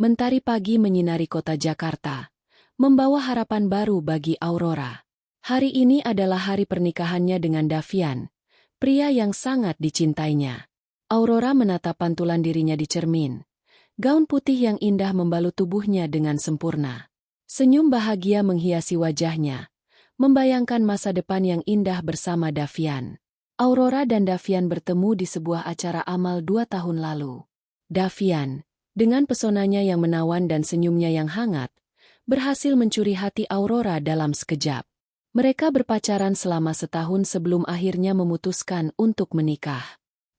Mentari pagi menyinari kota Jakarta, membawa harapan baru bagi Aurora. Hari ini adalah hari pernikahannya dengan Davian, pria yang sangat dicintainya. Aurora menatap pantulan dirinya di cermin. Gaun putih yang indah membalut tubuhnya dengan sempurna. Senyum bahagia menghiasi wajahnya, membayangkan masa depan yang indah bersama Davian. Aurora dan Davian bertemu di sebuah acara amal 2 tahun lalu. Davian, dengan pesonanya yang menawan dan senyumnya yang hangat, berhasil mencuri hati Aurora dalam sekejap. Mereka berpacaran selama setahun sebelum akhirnya memutuskan untuk menikah.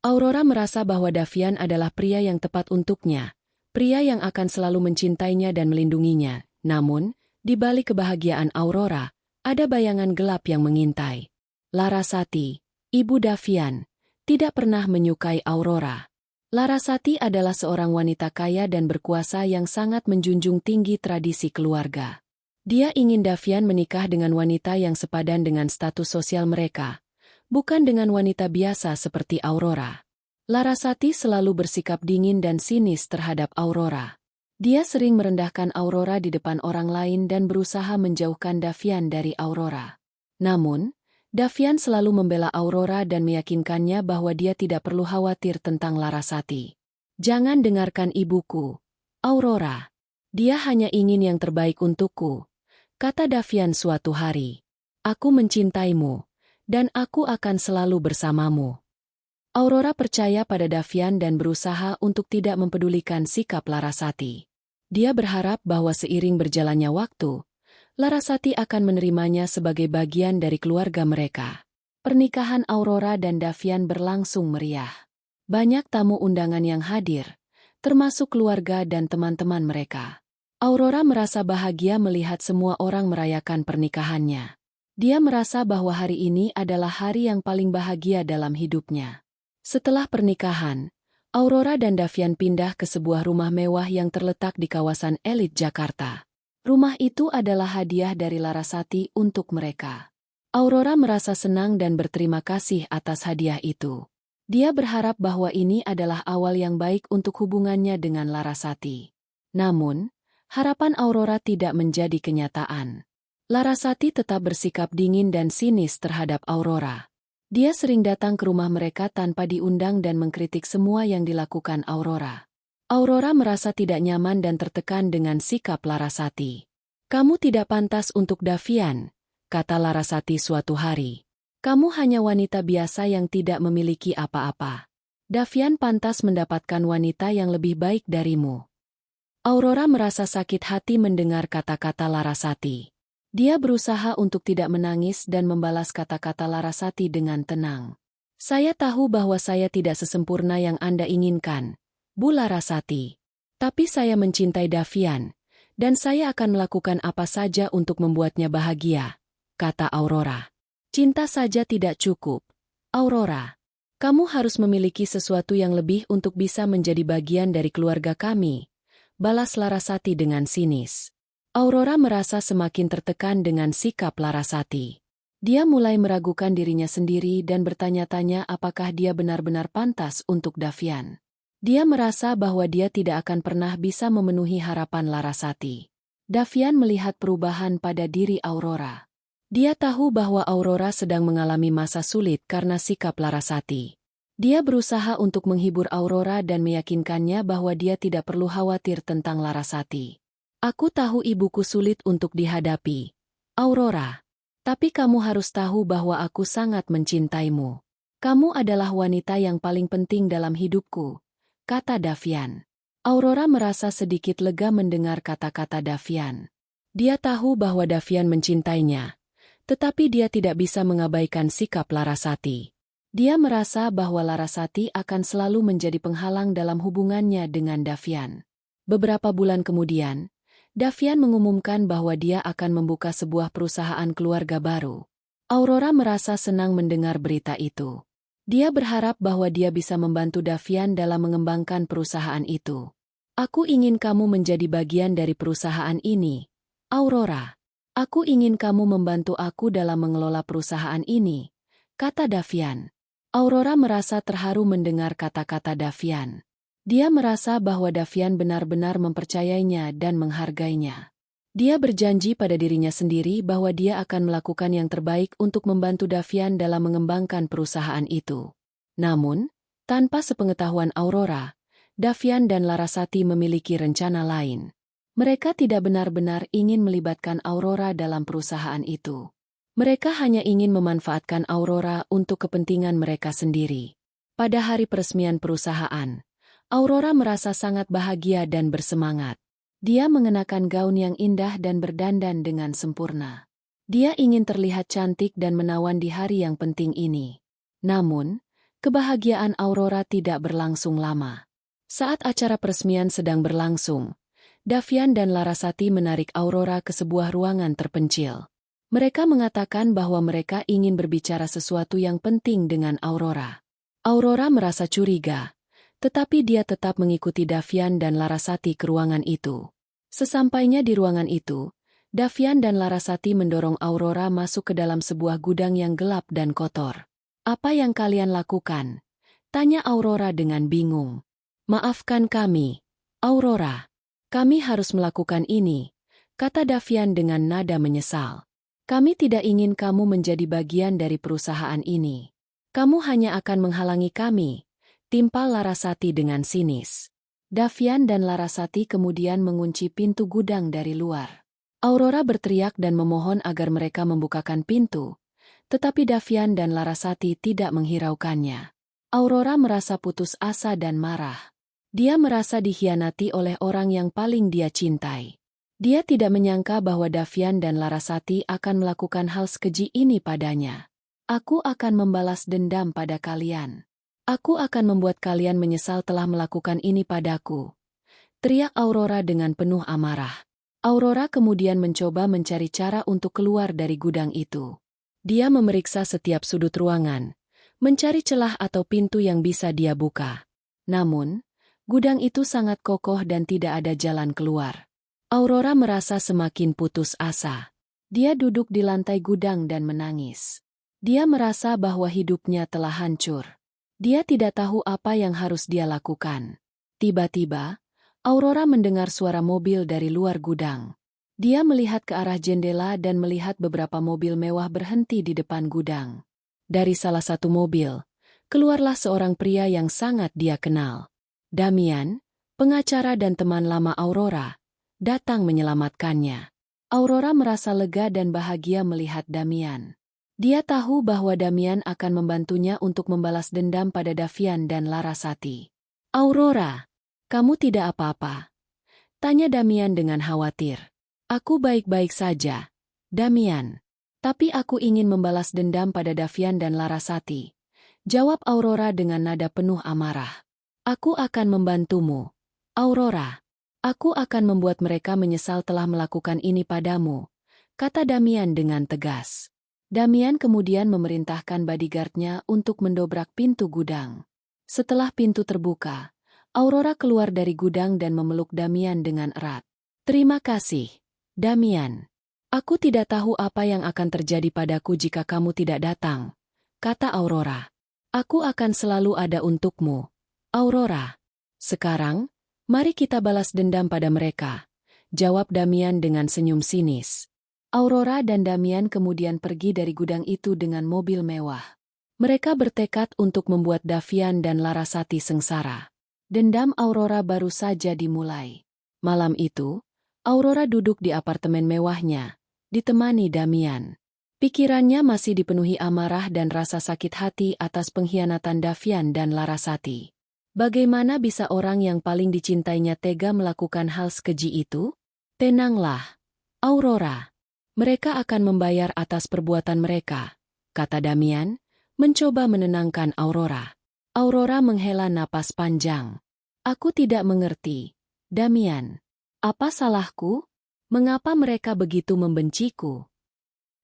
Aurora merasa bahwa Davian adalah pria yang tepat untuknya, pria yang akan selalu mencintainya dan melindunginya. Namun, di balik kebahagiaan Aurora, ada bayangan gelap yang mengintai. Larasati, ibu Davian, tidak pernah menyukai Aurora. Larasati adalah seorang wanita kaya dan berkuasa yang sangat menjunjung tinggi tradisi keluarga. Dia ingin Davian menikah dengan wanita yang sepadan dengan status sosial mereka, bukan dengan wanita biasa seperti Aurora. Larasati selalu bersikap dingin dan sinis terhadap Aurora. Dia sering merendahkan Aurora di depan orang lain dan berusaha menjauhkan Davian dari Aurora. Namun, Davian selalu membela Aurora dan meyakinkannya bahwa dia tidak perlu khawatir tentang Larasati. "Jangan dengarkan ibuku, Aurora. Dia hanya ingin yang terbaik untukku," kata Davian suatu hari. "Aku mencintaimu, dan aku akan selalu bersamamu." Aurora percaya pada Davian dan berusaha untuk tidak mempedulikan sikap Larasati. Dia berharap bahwa seiring berjalannya waktu, Larasati akan menerimanya sebagai bagian dari keluarga mereka. Pernikahan Aurora dan Davian berlangsung meriah. Banyak tamu undangan yang hadir, termasuk keluarga dan teman-teman mereka. Aurora merasa bahagia melihat semua orang merayakan pernikahannya. Dia merasa bahwa hari ini adalah hari yang paling bahagia dalam hidupnya. Setelah pernikahan, Aurora dan Davian pindah ke sebuah rumah mewah yang terletak di kawasan elit Jakarta. Rumah itu adalah hadiah dari Larasati untuk mereka. Aurora merasa senang dan berterima kasih atas hadiah itu. Dia berharap bahwa ini adalah awal yang baik untuk hubungannya dengan Larasati. Namun, harapan Aurora tidak menjadi kenyataan. Larasati tetap bersikap dingin dan sinis terhadap Aurora. Dia sering datang ke rumah mereka tanpa diundang dan mengkritik semua yang dilakukan Aurora. Aurora merasa tidak nyaman dan tertekan dengan sikap Larasati. "Kamu tidak pantas untuk Davian," kata Larasati suatu hari. "Kamu hanya wanita biasa yang tidak memiliki apa-apa. Davian pantas mendapatkan wanita yang lebih baik darimu." Aurora merasa sakit hati mendengar kata-kata Larasati. Dia berusaha untuk tidak menangis dan membalas kata-kata Larasati dengan tenang. "Saya tahu bahwa saya tidak sesempurna yang Anda inginkan, Bu Larasati. Tapi saya mencintai Davian, dan saya akan melakukan apa saja untuk membuatnya bahagia," kata Aurora. "Cinta saja tidak cukup, Aurora. Kamu harus memiliki sesuatu yang lebih untuk bisa menjadi bagian dari keluarga kami," balas Larasati dengan sinis. Aurora merasa semakin tertekan dengan sikap Larasati. Dia mulai meragukan dirinya sendiri dan bertanya-tanya apakah dia benar-benar pantas untuk Davian. Dia merasa bahwa dia tidak akan pernah bisa memenuhi harapan Larasati. Davian melihat perubahan pada diri Aurora. Dia tahu bahwa Aurora sedang mengalami masa sulit karena sikap Larasati. Dia berusaha untuk menghibur Aurora dan meyakinkannya bahwa dia tidak perlu khawatir tentang Larasati. "Aku tahu ibuku sulit untuk dihadapi, Aurora. Tapi kamu harus tahu bahwa aku sangat mencintaimu. Kamu adalah wanita yang paling penting dalam hidupku," kata Davian. Aurora merasa sedikit lega mendengar kata-kata Davian. Dia tahu bahwa Davian mencintainya, tetapi dia tidak bisa mengabaikan sikap Larasati. Dia merasa bahwa Larasati akan selalu menjadi penghalang dalam hubungannya dengan Davian. Beberapa bulan kemudian, Davian mengumumkan bahwa dia akan membuka sebuah perusahaan keluarga baru. Aurora merasa senang mendengar berita itu. Dia berharap bahwa dia bisa membantu Davian dalam mengembangkan perusahaan itu. "Aku ingin kamu menjadi bagian dari perusahaan ini, Aurora. Aku ingin kamu membantu aku dalam mengelola perusahaan ini," kata Davian. Aurora merasa terharu mendengar kata-kata Davian. Dia merasa bahwa Davian benar-benar mempercayainya dan menghargainya. Dia berjanji pada dirinya sendiri bahwa dia akan melakukan yang terbaik untuk membantu Davian dalam mengembangkan perusahaan itu. Namun, tanpa sepengetahuan Aurora, Davian dan Larasati memiliki rencana lain. Mereka tidak benar-benar ingin melibatkan Aurora dalam perusahaan itu. Mereka hanya ingin memanfaatkan Aurora untuk kepentingan mereka sendiri. Pada hari peresmian perusahaan, Aurora merasa sangat bahagia dan bersemangat. Dia mengenakan gaun yang indah dan berdandan dengan sempurna. Dia ingin terlihat cantik dan menawan di hari yang penting ini. Namun, kebahagiaan Aurora tidak berlangsung lama. Saat acara peresmian sedang berlangsung, Davian dan Larasati menarik Aurora ke sebuah ruangan terpencil. Mereka mengatakan bahwa mereka ingin berbicara sesuatu yang penting dengan Aurora. Aurora merasa curiga, tetapi dia tetap mengikuti Davian dan Larasati ke ruangan itu. Sesampainya di ruangan itu, Davian dan Larasati mendorong Aurora masuk ke dalam sebuah gudang yang gelap dan kotor. "Apa yang kalian lakukan?" tanya Aurora dengan bingung. "Maafkan kami, Aurora. Kami harus melakukan ini," kata Davian dengan nada menyesal. "Kami tidak ingin kamu menjadi bagian dari perusahaan ini. Kamu hanya akan menghalangi kami," timpal Larasati dengan sinis. Davian dan Larasati kemudian mengunci pintu gudang dari luar. Aurora berteriak dan memohon agar mereka membukakan pintu, tetapi Davian dan Larasati tidak menghiraukannya. Aurora merasa putus asa dan marah. Dia merasa dikhianati oleh orang yang paling dia cintai. Dia tidak menyangka bahwa Davian dan Larasati akan melakukan hal sekeji ini padanya. "Aku akan membalas dendam pada kalian. Aku akan membuat kalian menyesal telah melakukan ini padaku," teriak Aurora dengan penuh amarah. Aurora kemudian mencoba mencari cara untuk keluar dari gudang itu. Dia memeriksa setiap sudut ruangan, mencari celah atau pintu yang bisa dia buka. Namun, gudang itu sangat kokoh dan tidak ada jalan keluar. Aurora merasa semakin putus asa. Dia duduk di lantai gudang dan menangis. Dia merasa bahwa hidupnya telah hancur. Dia tidak tahu apa yang harus dia lakukan. Tiba-tiba, Aurora mendengar suara mobil dari luar gudang. Dia melihat ke arah jendela dan melihat beberapa mobil mewah berhenti di depan gudang. Dari salah satu mobil, keluarlah seorang pria yang sangat dia kenal. Damian, pengacara dan teman lama Aurora, datang menyelamatkannya. Aurora merasa lega dan bahagia melihat Damian. Dia tahu bahwa Damian akan membantunya untuk membalas dendam pada Davian dan Larasati. "Aurora, kamu tidak apa-apa?" tanya Damian dengan khawatir. "Aku baik-baik saja, Damian. Tapi aku ingin membalas dendam pada Davian dan Larasati," jawab Aurora dengan nada penuh amarah. "Aku akan membantumu, Aurora. Aku akan membuat mereka menyesal telah melakukan ini padamu," kata Damian dengan tegas. Damian kemudian memerintahkan bodyguard-nya untuk mendobrak pintu gudang. Setelah pintu terbuka, Aurora keluar dari gudang dan memeluk Damian dengan erat. "Terima kasih, Damian. Aku tidak tahu apa yang akan terjadi padaku jika kamu tidak datang," kata Aurora. "Aku akan selalu ada untukmu, Aurora. Sekarang, mari kita balas dendam pada mereka," jawab Damian dengan senyum sinis. Aurora dan Damian kemudian pergi dari gudang itu dengan mobil mewah. Mereka bertekad untuk membuat Davian dan Larasati sengsara. Dendam Aurora baru saja dimulai. Malam itu, Aurora duduk di apartemen mewahnya, ditemani Damian. Pikirannya masih dipenuhi amarah dan rasa sakit hati atas pengkhianatan Davian dan Larasati. Bagaimana bisa orang yang paling dicintainya tega melakukan hal sekeji itu? "Tenanglah, Aurora. Mereka akan membayar atas perbuatan mereka," kata Damian, mencoba menenangkan Aurora. Aurora menghela napas panjang. "Aku tidak mengerti, Damian. Apa salahku? Mengapa mereka begitu membenciku?"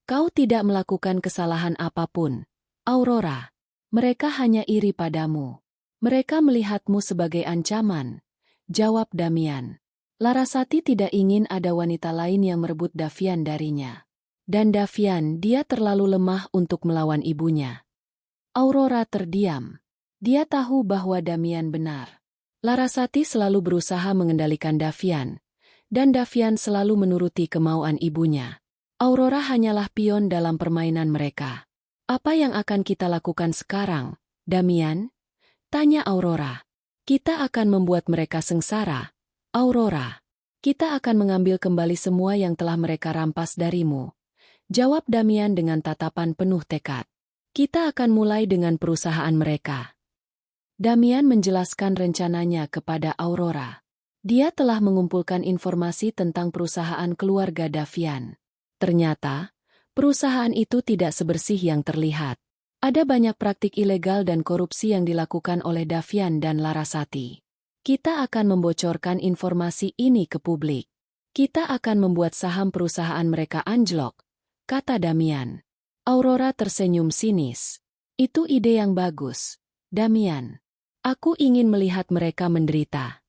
"Kau tidak melakukan kesalahan apapun, Aurora. Mereka hanya iri padamu. Mereka melihatmu sebagai ancaman," jawab Damian. Larasati tidak ingin ada wanita lain yang merebut Davian darinya. Dan Davian, dia terlalu lemah untuk melawan ibunya. Aurora terdiam. Dia tahu bahwa Damian benar. Larasati selalu berusaha mengendalikan Davian, dan Davian selalu menuruti kemauan ibunya. Aurora hanyalah pion dalam permainan mereka. Apa yang akan kita lakukan sekarang, Damian? Tanya Aurora. Kita akan membuat mereka sengsara, Aurora. Kita akan mengambil kembali semua yang telah mereka rampas darimu. Jawab Damian dengan tatapan penuh tekad. Kita akan mulai dengan perusahaan mereka. Damian menjelaskan rencananya kepada Aurora. Dia telah mengumpulkan informasi tentang perusahaan keluarga Davian. Ternyata, perusahaan itu tidak sebersih yang terlihat. Ada banyak praktik ilegal dan korupsi yang dilakukan oleh Davian dan Larasati. Kita akan membocorkan informasi ini ke publik. Kita akan membuat saham perusahaan mereka anjlok, kata Damian. Aurora tersenyum sinis. Itu ide yang bagus, Damian. Aku ingin melihat mereka menderita.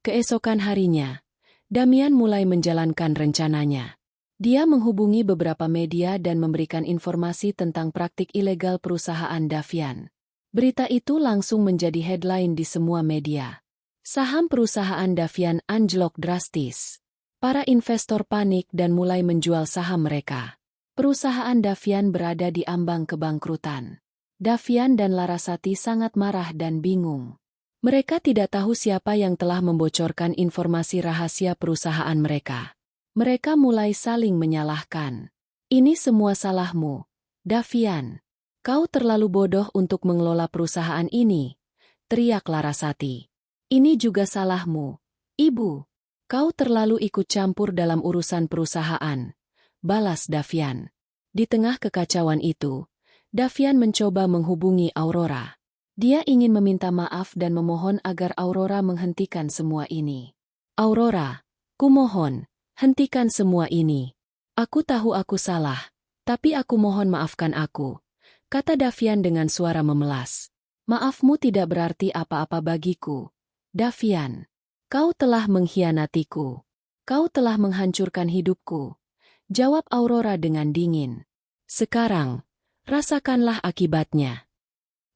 Keesokan harinya, Damian mulai menjalankan rencananya. Dia menghubungi beberapa media dan memberikan informasi tentang praktik ilegal perusahaan Davian. Berita itu langsung menjadi headline di semua media. Saham perusahaan Davian anjlok drastis. Para investor panik dan mulai menjual saham mereka. Perusahaan Davian berada di ambang kebangkrutan. Davian dan Larasati sangat marah dan bingung. Mereka tidak tahu siapa yang telah membocorkan informasi rahasia perusahaan mereka. Mereka mulai saling menyalahkan. Ini semua salahmu, Davian. Kau terlalu bodoh untuk mengelola perusahaan ini, teriak Larasati. Ini juga salahmu, Ibu. Kau terlalu ikut campur dalam urusan perusahaan, balas Davian. Di tengah kekacauan itu, Davian mencoba menghubungi Aurora. Dia ingin meminta maaf dan memohon agar Aurora menghentikan semua ini. Aurora, kumohon, hentikan semua ini. Aku tahu aku salah, tapi aku mohon maafkan aku, kata Davian dengan suara memelas. Maafmu tidak berarti apa-apa bagiku, Davian. Kau telah mengkhianatiku. Kau telah menghancurkan hidupku, jawab Aurora dengan dingin. Sekarang, rasakanlah akibatnya.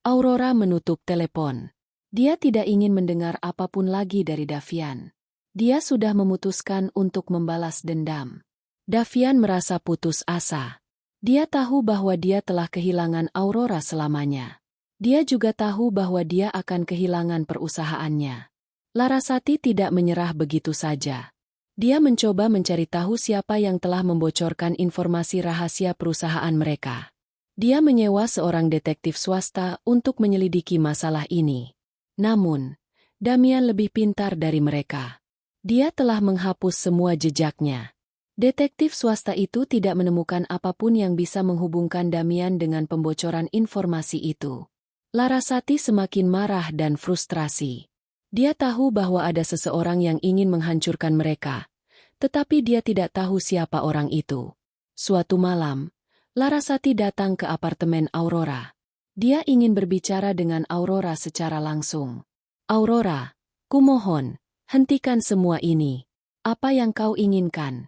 Aurora menutup telepon. Dia tidak ingin mendengar apapun lagi dari Davian. Dia sudah memutuskan untuk membalas dendam. Davian merasa putus asa. Dia tahu bahwa dia telah kehilangan Aurora selamanya. Dia juga tahu bahwa dia akan kehilangan perusahaannya. Larasati tidak menyerah begitu saja. Dia mencoba mencari tahu siapa yang telah membocorkan informasi rahasia perusahaan mereka. Dia menyewa seorang detektif swasta untuk menyelidiki masalah ini. Namun, Damian lebih pintar dari mereka. Dia telah menghapus semua jejaknya. Detektif swasta itu tidak menemukan apapun yang bisa menghubungkan Damian dengan pembocoran informasi itu. Larasati semakin marah dan frustrasi. Dia tahu bahwa ada seseorang yang ingin menghancurkan mereka, tetapi dia tidak tahu siapa orang itu. Suatu malam, Larasati datang ke apartemen Aurora. Dia ingin berbicara dengan Aurora secara langsung. Aurora, kumohon, hentikan semua ini. Apa yang kau inginkan?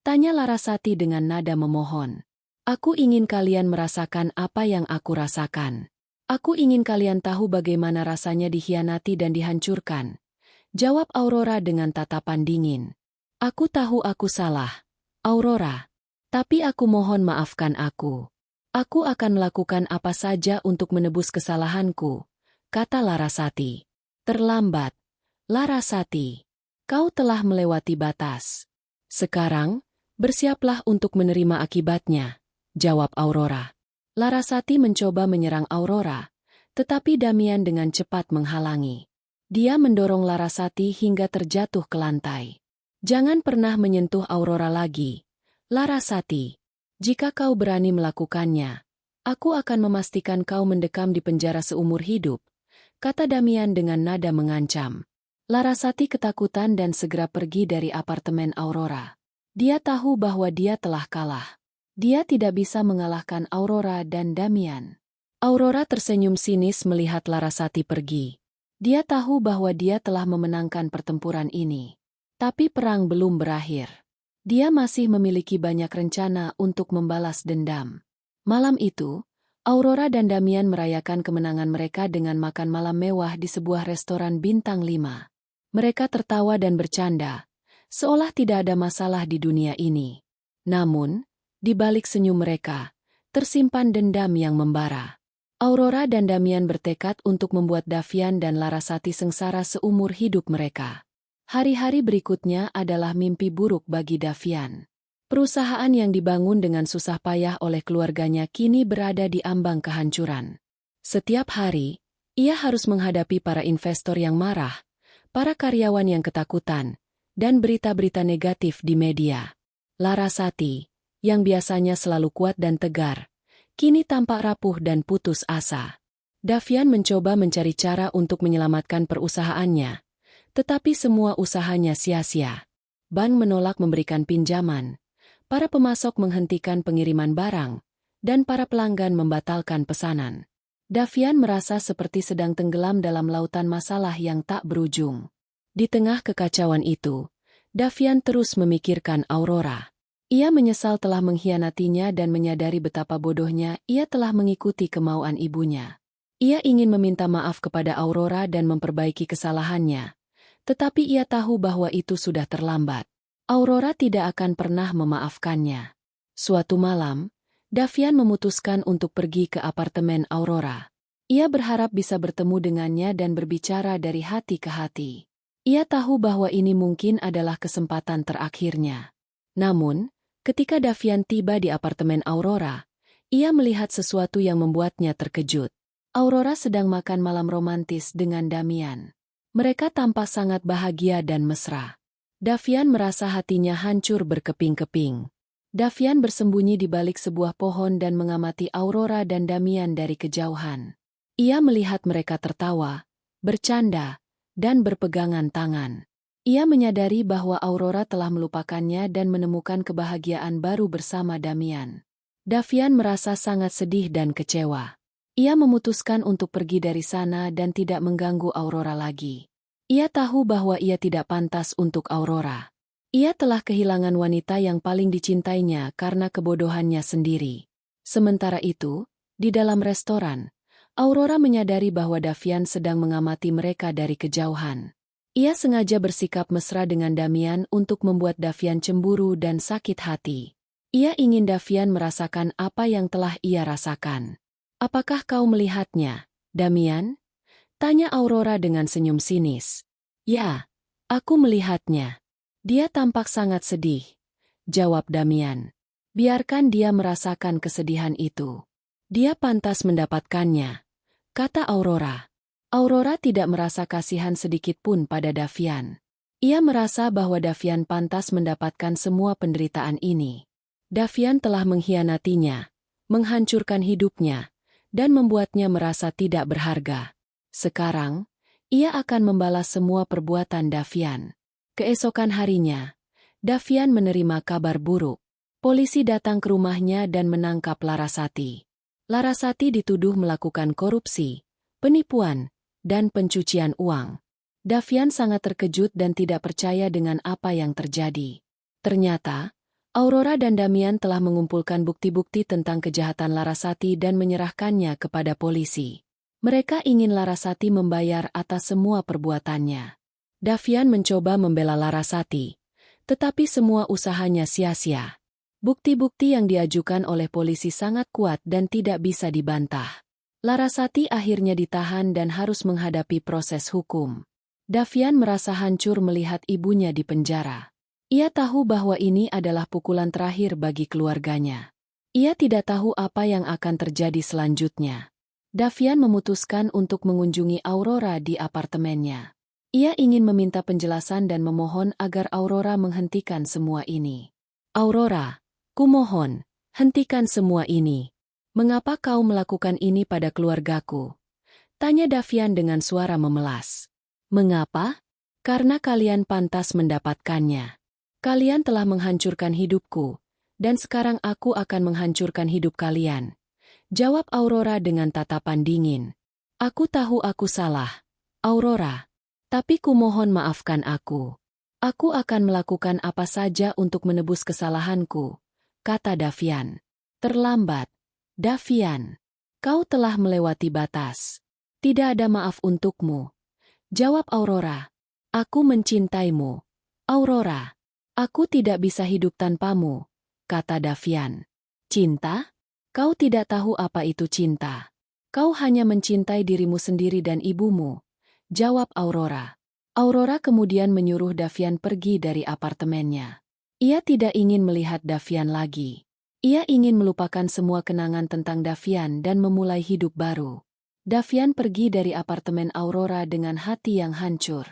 Tanya Larasati dengan nada memohon. Aku ingin kalian merasakan apa yang aku rasakan. Aku ingin kalian tahu bagaimana rasanya dikhianati dan dihancurkan. Jawab Aurora dengan tatapan dingin. Aku tahu aku salah, Aurora. Tapi aku mohon maafkan aku. Aku akan melakukan apa saja untuk menebus kesalahanku, kata Larasati. Terlambat, Larasati. Kau telah melewati batas. Sekarang, bersiaplah untuk menerima akibatnya, jawab Aurora. Larasati mencoba menyerang Aurora, tetapi Damian dengan cepat menghalangi. Dia mendorong Larasati hingga terjatuh ke lantai. Jangan pernah menyentuh Aurora lagi, Larasati. Jika kau berani melakukannya, aku akan memastikan kau mendekam di penjara seumur hidup, kata Damian dengan nada mengancam. Larasati ketakutan dan segera pergi dari apartemen Aurora. Dia tahu bahwa dia telah kalah. Dia tidak bisa mengalahkan Aurora dan Damian. Aurora tersenyum sinis melihat Larasati pergi. Dia tahu bahwa dia telah memenangkan pertempuran ini. Tapi perang belum berakhir. Dia masih memiliki banyak rencana untuk membalas dendam. Malam itu, Aurora dan Damian merayakan kemenangan mereka dengan makan malam mewah di sebuah restoran bintang 5. Mereka tertawa dan bercanda, seolah tidak ada masalah di dunia ini. Namun, di balik senyum mereka, tersimpan dendam yang membara. Aurora dan Damian bertekad untuk membuat Davian dan Larasati sengsara seumur hidup mereka. Hari-hari berikutnya adalah mimpi buruk bagi Davian. Perusahaan yang dibangun dengan susah payah oleh keluarganya kini berada di ambang kehancuran. Setiap hari, ia harus menghadapi para investor yang marah, para karyawan yang ketakutan, dan berita-berita negatif di media. Larasati, yang biasanya selalu kuat dan tegar, kini tampak rapuh dan putus asa. Davian mencoba mencari cara untuk menyelamatkan perusahaannya, tetapi semua usahanya sia-sia. Bank menolak memberikan pinjaman. Para pemasok menghentikan pengiriman barang, dan para pelanggan membatalkan pesanan. Davian merasa seperti sedang tenggelam dalam lautan masalah yang tak berujung. Di tengah kekacauan itu, Davian terus memikirkan Aurora. Ia menyesal telah mengkhianatinya dan menyadari betapa bodohnya ia telah mengikuti kemauan ibunya. Ia ingin meminta maaf kepada Aurora dan memperbaiki kesalahannya, tetapi ia tahu bahwa itu sudah terlambat. Aurora tidak akan pernah memaafkannya. Suatu malam, Davian memutuskan untuk pergi ke apartemen Aurora. Ia berharap bisa bertemu dengannya dan berbicara dari hati ke hati. Ia tahu bahwa ini mungkin adalah kesempatan terakhirnya. Namun, ketika Davian tiba di apartemen Aurora, ia melihat sesuatu yang membuatnya terkejut. Aurora sedang makan malam romantis dengan Damian. Mereka tampak sangat bahagia dan mesra. Davian merasa hatinya hancur berkeping-keping. Davian bersembunyi di balik sebuah pohon dan mengamati Aurora dan Damian dari kejauhan. Ia melihat mereka tertawa, bercanda, dan berpegangan tangan. Ia menyadari bahwa Aurora telah melupakannya dan menemukan kebahagiaan baru bersama Damian. Davian merasa sangat sedih dan kecewa. Ia memutuskan untuk pergi dari sana dan tidak mengganggu Aurora lagi. Ia tahu bahwa ia tidak pantas untuk Aurora. Ia telah kehilangan wanita yang paling dicintainya karena kebodohannya sendiri. Sementara itu, di dalam restoran, Aurora menyadari bahwa Davian sedang mengamati mereka dari kejauhan. Ia sengaja bersikap mesra dengan Damian untuk membuat Davian cemburu dan sakit hati. Ia ingin Davian merasakan apa yang telah ia rasakan. "Apakah kau melihatnya, Damian?" tanya Aurora dengan senyum sinis. "Ya, aku melihatnya. Dia tampak sangat sedih," jawab Damian. "Biarkan dia merasakan kesedihan itu. Dia pantas mendapatkannya," kata Aurora. Aurora tidak merasa kasihan sedikit pun pada Davian. Ia merasa bahwa Davian pantas mendapatkan semua penderitaan ini. Davian telah mengkhianatinya, menghancurkan hidupnya, dan membuatnya merasa tidak berharga. Sekarang, ia akan membalas semua perbuatan Davian. Keesokan harinya, Davian menerima kabar buruk. Polisi datang ke rumahnya dan menangkap Larasati. Larasati dituduh melakukan korupsi, penipuan, dan pencucian uang. Davian sangat terkejut dan tidak percaya dengan apa yang terjadi. Ternyata, Aurora dan Damian telah mengumpulkan bukti-bukti tentang kejahatan Larasati dan menyerahkannya kepada polisi. Mereka ingin Larasati membayar atas semua perbuatannya. Davian mencoba membela Larasati, tetapi semua usahanya sia-sia. Bukti-bukti yang diajukan oleh polisi sangat kuat dan tidak bisa dibantah. Larasati akhirnya ditahan dan harus menghadapi proses hukum. Davian merasa hancur melihat ibunya di penjara. Ia tahu bahwa ini adalah pukulan terakhir bagi keluarganya. Ia tidak tahu apa yang akan terjadi selanjutnya. Davian memutuskan untuk mengunjungi Aurora di apartemennya. Ia ingin meminta penjelasan dan memohon agar Aurora menghentikan semua ini. "Aurora, kumohon, hentikan semua ini. Mengapa kau melakukan ini pada keluargaku?" tanya Davian dengan suara memelas. "Mengapa? Karena kalian pantas mendapatkannya. Kalian telah menghancurkan hidupku, dan sekarang aku akan menghancurkan hidup kalian," jawab Aurora dengan tatapan dingin. "Aku tahu aku salah, Aurora. Tapi kumohon maafkan aku. Aku akan melakukan apa saja untuk menebus kesalahanku," kata Davian. "Terlambat, Davian. Kau telah melewati batas. Tidak ada maaf untukmu. Jawab Aurora. Aku mencintaimu. Aurora. Aku tidak bisa hidup tanpamu, kata Davian. Cinta? Kau tidak tahu apa itu cinta. Kau hanya mencintai dirimu sendiri dan ibumu, jawab Aurora. Aurora kemudian menyuruh Davian pergi dari apartemennya. Ia tidak ingin melihat Davian lagi. Ia ingin melupakan semua kenangan tentang Davian dan memulai hidup baru. Davian pergi dari apartemen Aurora dengan hati yang hancur.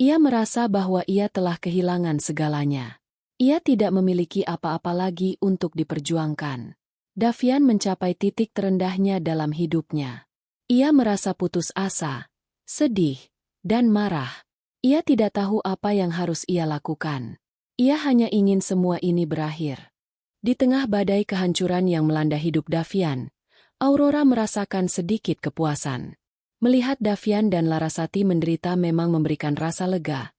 Ia merasa bahwa ia telah kehilangan segalanya. Ia tidak memiliki apa-apa lagi untuk diperjuangkan. Davian mencapai titik terendahnya dalam hidupnya. Ia merasa putus asa, sedih, dan marah. Ia tidak tahu apa yang harus ia lakukan. Ia hanya ingin semua ini berakhir. Di tengah badai kehancuran yang melanda hidup Davian, Aurora merasakan sedikit kepuasan. Melihat Davian dan Larasati menderita memang memberikan rasa lega,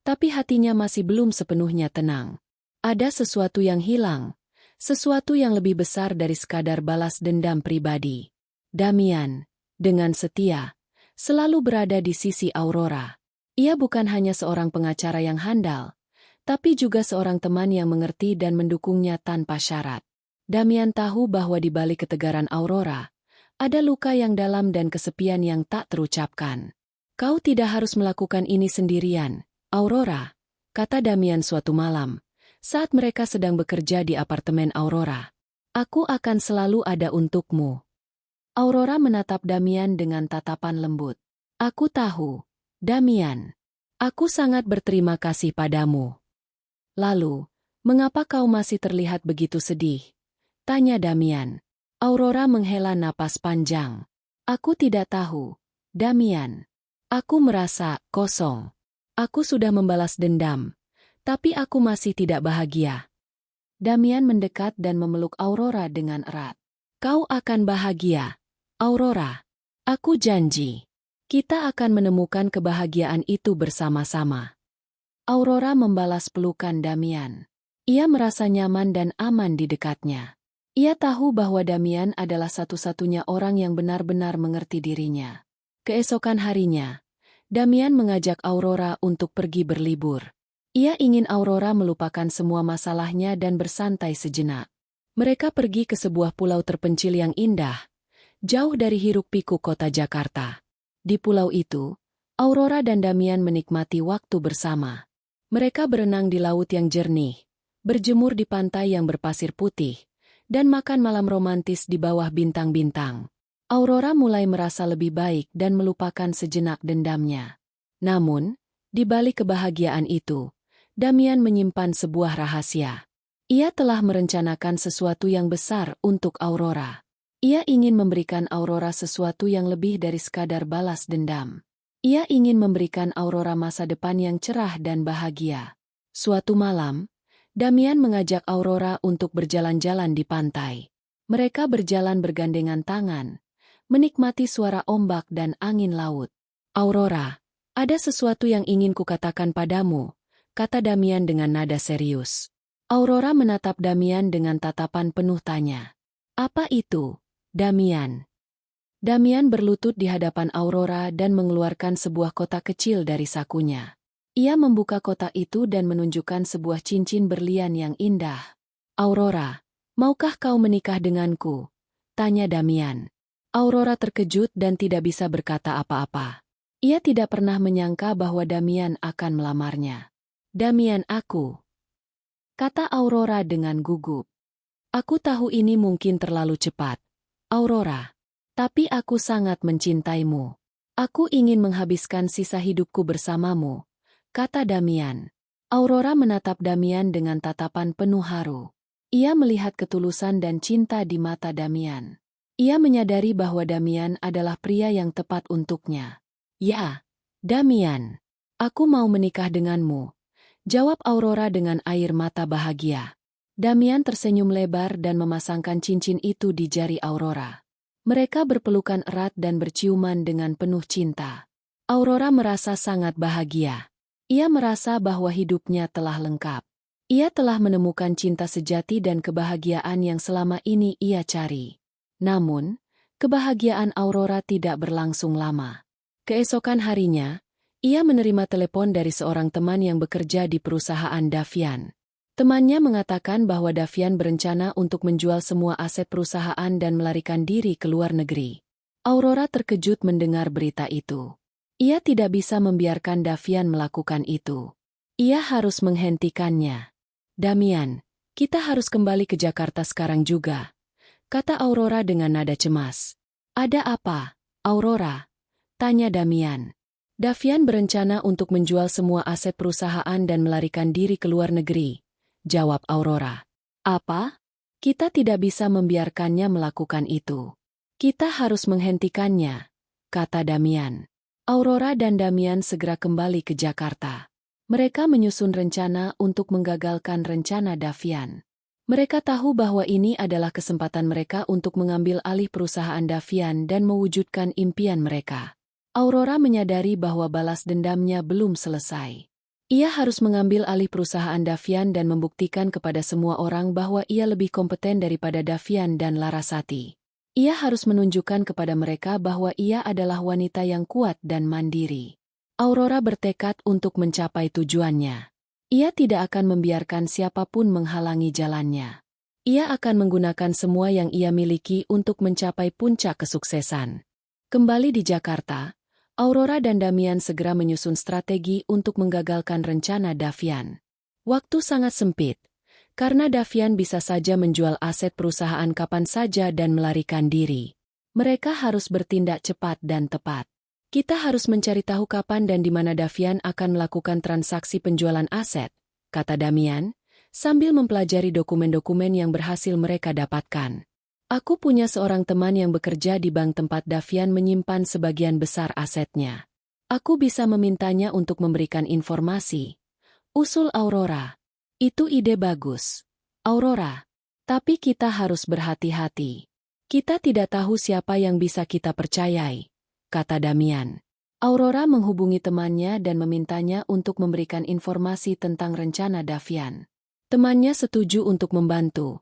tapi hatinya masih belum sepenuhnya tenang. Ada sesuatu yang hilang, sesuatu yang lebih besar dari sekadar balas dendam pribadi. Damian, dengan setia, selalu berada di sisi Aurora. Ia bukan hanya seorang pengacara yang handal, tapi juga seorang teman yang mengerti dan mendukungnya tanpa syarat. Damian tahu bahwa di balik ketegaran Aurora, ada luka yang dalam dan kesepian yang tak terucapkan. Kau tidak harus melakukan ini sendirian, Aurora, kata Damian suatu malam, saat mereka sedang bekerja di apartemen Aurora. Aku akan selalu ada untukmu. Aurora menatap Damian dengan tatapan lembut. Aku tahu, Damian. Aku sangat berterima kasih padamu. Lalu, mengapa kau masih terlihat begitu sedih? Tanya Damian. Aurora menghela napas panjang. Aku tidak tahu, Damian. Aku merasa kosong. Aku sudah membalas dendam, tapi aku masih tidak bahagia. Damian mendekat dan memeluk Aurora dengan erat. Kau akan bahagia, Aurora. Aku janji. Kita akan menemukan kebahagiaan itu bersama-sama. Aurora membalas pelukan Damian. Ia merasa nyaman dan aman di dekatnya. Ia tahu bahwa Damian adalah satu-satunya orang yang benar-benar mengerti dirinya. Keesokan harinya, Damian mengajak Aurora untuk pergi berlibur. Ia ingin Aurora melupakan semua masalahnya dan bersantai sejenak. Mereka pergi ke sebuah pulau terpencil yang indah, jauh dari hiruk-pikuk kota Jakarta. Di pulau itu, Aurora dan Damian menikmati waktu bersama. Mereka berenang di laut yang jernih, berjemur di pantai yang berpasir putih, dan makan malam romantis di bawah bintang-bintang. Aurora mulai merasa lebih baik dan melupakan sejenak dendamnya. Namun, di balik kebahagiaan itu, Damian menyimpan sebuah rahasia. Ia telah merencanakan sesuatu yang besar untuk Aurora. Ia ingin memberikan Aurora sesuatu yang lebih dari sekadar balas dendam. Ia ingin memberikan Aurora masa depan yang cerah dan bahagia. Suatu malam, Damian mengajak Aurora untuk berjalan-jalan di pantai. Mereka berjalan bergandengan tangan, menikmati suara ombak dan angin laut. Aurora, ada sesuatu yang ingin kukatakan padamu, kata Damian dengan nada serius. Aurora menatap Damian dengan tatapan penuh tanya. Apa itu, Damian? Damian berlutut di hadapan Aurora dan mengeluarkan sebuah kotak kecil dari sakunya. Ia membuka kotak itu dan menunjukkan sebuah cincin berlian yang indah. Aurora, maukah kau menikah denganku? Tanya Damian. Aurora terkejut dan tidak bisa berkata apa-apa. Ia tidak pernah menyangka bahwa Damian akan melamarnya. Damian, aku, kata Aurora dengan gugup. Aku tahu ini mungkin terlalu cepat, Aurora. Tapi aku sangat mencintaimu. Aku ingin menghabiskan sisa hidupku bersamamu, kata Damian. Aurora menatap Damian dengan tatapan penuh haru. Ia melihat ketulusan dan cinta di mata Damian. Ia menyadari bahwa Damian adalah pria yang tepat untuknya. Ya, Damian. Aku mau menikah denganmu, jawab Aurora dengan air mata bahagia. Damian tersenyum lebar dan memasangkan cincin itu di jari Aurora. Mereka berpelukan erat dan berciuman dengan penuh cinta. Aurora merasa sangat bahagia. Ia merasa bahwa hidupnya telah lengkap. Ia telah menemukan cinta sejati dan kebahagiaan yang selama ini ia cari. Namun, Kebahagiaan Aurora tidak berlangsung lama. Keesokan harinya, ia menerima telepon dari seorang teman yang bekerja di perusahaan Davian. Temannya mengatakan bahwa Davian berencana untuk menjual semua aset perusahaan dan melarikan diri ke luar negeri. Aurora terkejut mendengar berita itu. Ia tidak bisa membiarkan Davian melakukan itu. Ia harus menghentikannya. "Damian, kita harus kembali ke Jakarta sekarang juga," kata Aurora dengan nada cemas. "Ada apa, Aurora?" tanya Damian. "Davian berencana untuk menjual semua aset perusahaan dan melarikan diri ke luar negeri," jawab Aurora. "Apa? Kita tidak bisa membiarkannya melakukan itu. Kita harus menghentikannya," kata Damian. Aurora dan Damian segera kembali ke Jakarta. Mereka menyusun rencana untuk menggagalkan rencana Davian. Mereka tahu bahwa ini adalah kesempatan mereka untuk mengambil alih perusahaan Davian dan mewujudkan impian mereka. Aurora menyadari bahwa balas dendamnya belum selesai. Ia harus mengambil alih perusahaan Davian dan membuktikan kepada semua orang bahwa ia lebih kompeten daripada Davian dan Larasati. Ia harus menunjukkan kepada mereka bahwa ia adalah wanita yang kuat dan mandiri. Aurora bertekad untuk mencapai tujuannya. Ia tidak akan membiarkan siapapun menghalangi jalannya. Ia akan menggunakan semua yang ia miliki untuk mencapai puncak kesuksesan. Kembali di Jakarta, Aurora dan Damian segera menyusun strategi untuk menggagalkan rencana Davian. Waktu sangat sempit, karena Davian bisa saja menjual aset perusahaan kapan saja dan melarikan diri. Mereka harus bertindak cepat dan tepat. "Kita harus mencari tahu kapan dan di mana Davian akan melakukan transaksi penjualan aset," kata Damian, sambil mempelajari dokumen-dokumen yang berhasil mereka dapatkan. "Aku punya seorang teman yang bekerja di bank tempat Davian menyimpan sebagian besar asetnya. Aku bisa memintanya untuk memberikan informasi," usul Aurora. "Itu ide bagus, Aurora. Tapi kita harus berhati-hati. Kita tidak tahu siapa yang bisa kita percayai," kata Damian. Aurora menghubungi temannya dan memintanya untuk memberikan informasi tentang rencana Davian. Temannya setuju untuk membantu,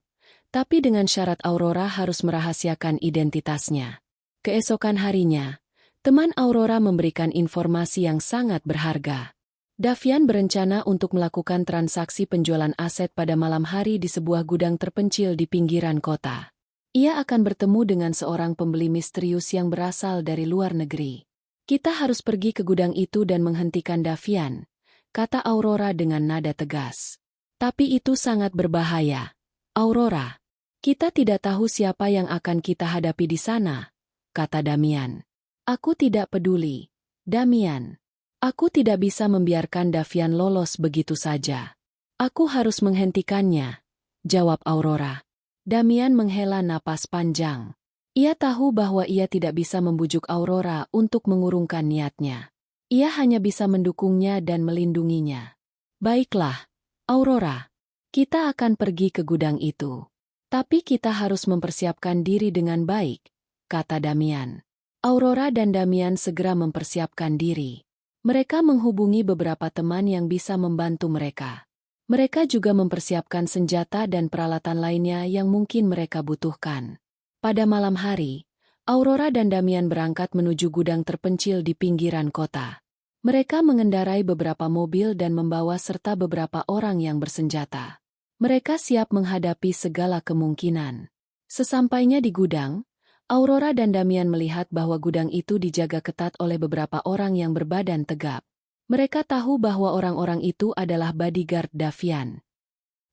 tapi dengan syarat Aurora harus merahasiakan identitasnya. Keesokan harinya, teman Aurora memberikan informasi yang sangat berharga. Davian berencana untuk melakukan transaksi penjualan aset pada malam hari di sebuah gudang terpencil di pinggiran kota. Ia akan bertemu dengan seorang pembeli misterius yang berasal dari luar negeri. "Kita harus pergi ke gudang itu dan menghentikan Davian," kata Aurora dengan nada tegas. "Tapi itu sangat berbahaya, Aurora. Kita tidak tahu siapa yang akan kita hadapi di sana," kata Damian. "Aku tidak peduli, Damian. Aku tidak bisa membiarkan Davian lolos begitu saja. Aku harus menghentikannya," jawab Aurora. Damian menghela napas panjang. Ia tahu bahwa ia tidak bisa membujuk Aurora untuk mengurungkan niatnya. Ia hanya bisa mendukungnya dan melindunginya. "Baiklah, Aurora. Kita akan pergi ke gudang itu. Tapi kita harus mempersiapkan diri dengan baik," kata Damian. Aurora dan Damian segera mempersiapkan diri. Mereka menghubungi beberapa teman yang bisa membantu mereka. Mereka juga mempersiapkan senjata dan peralatan lainnya yang mungkin mereka butuhkan. Pada malam hari, Aurora dan Damian berangkat menuju gudang terpencil di pinggiran kota. Mereka mengendarai beberapa mobil dan membawa serta beberapa orang yang bersenjata. Mereka siap menghadapi segala kemungkinan. Sesampainya di gudang, Aurora dan Damian melihat bahwa gudang itu dijaga ketat oleh beberapa orang yang berbadan tegap. Mereka tahu bahwa orang-orang itu adalah bodyguard Davian.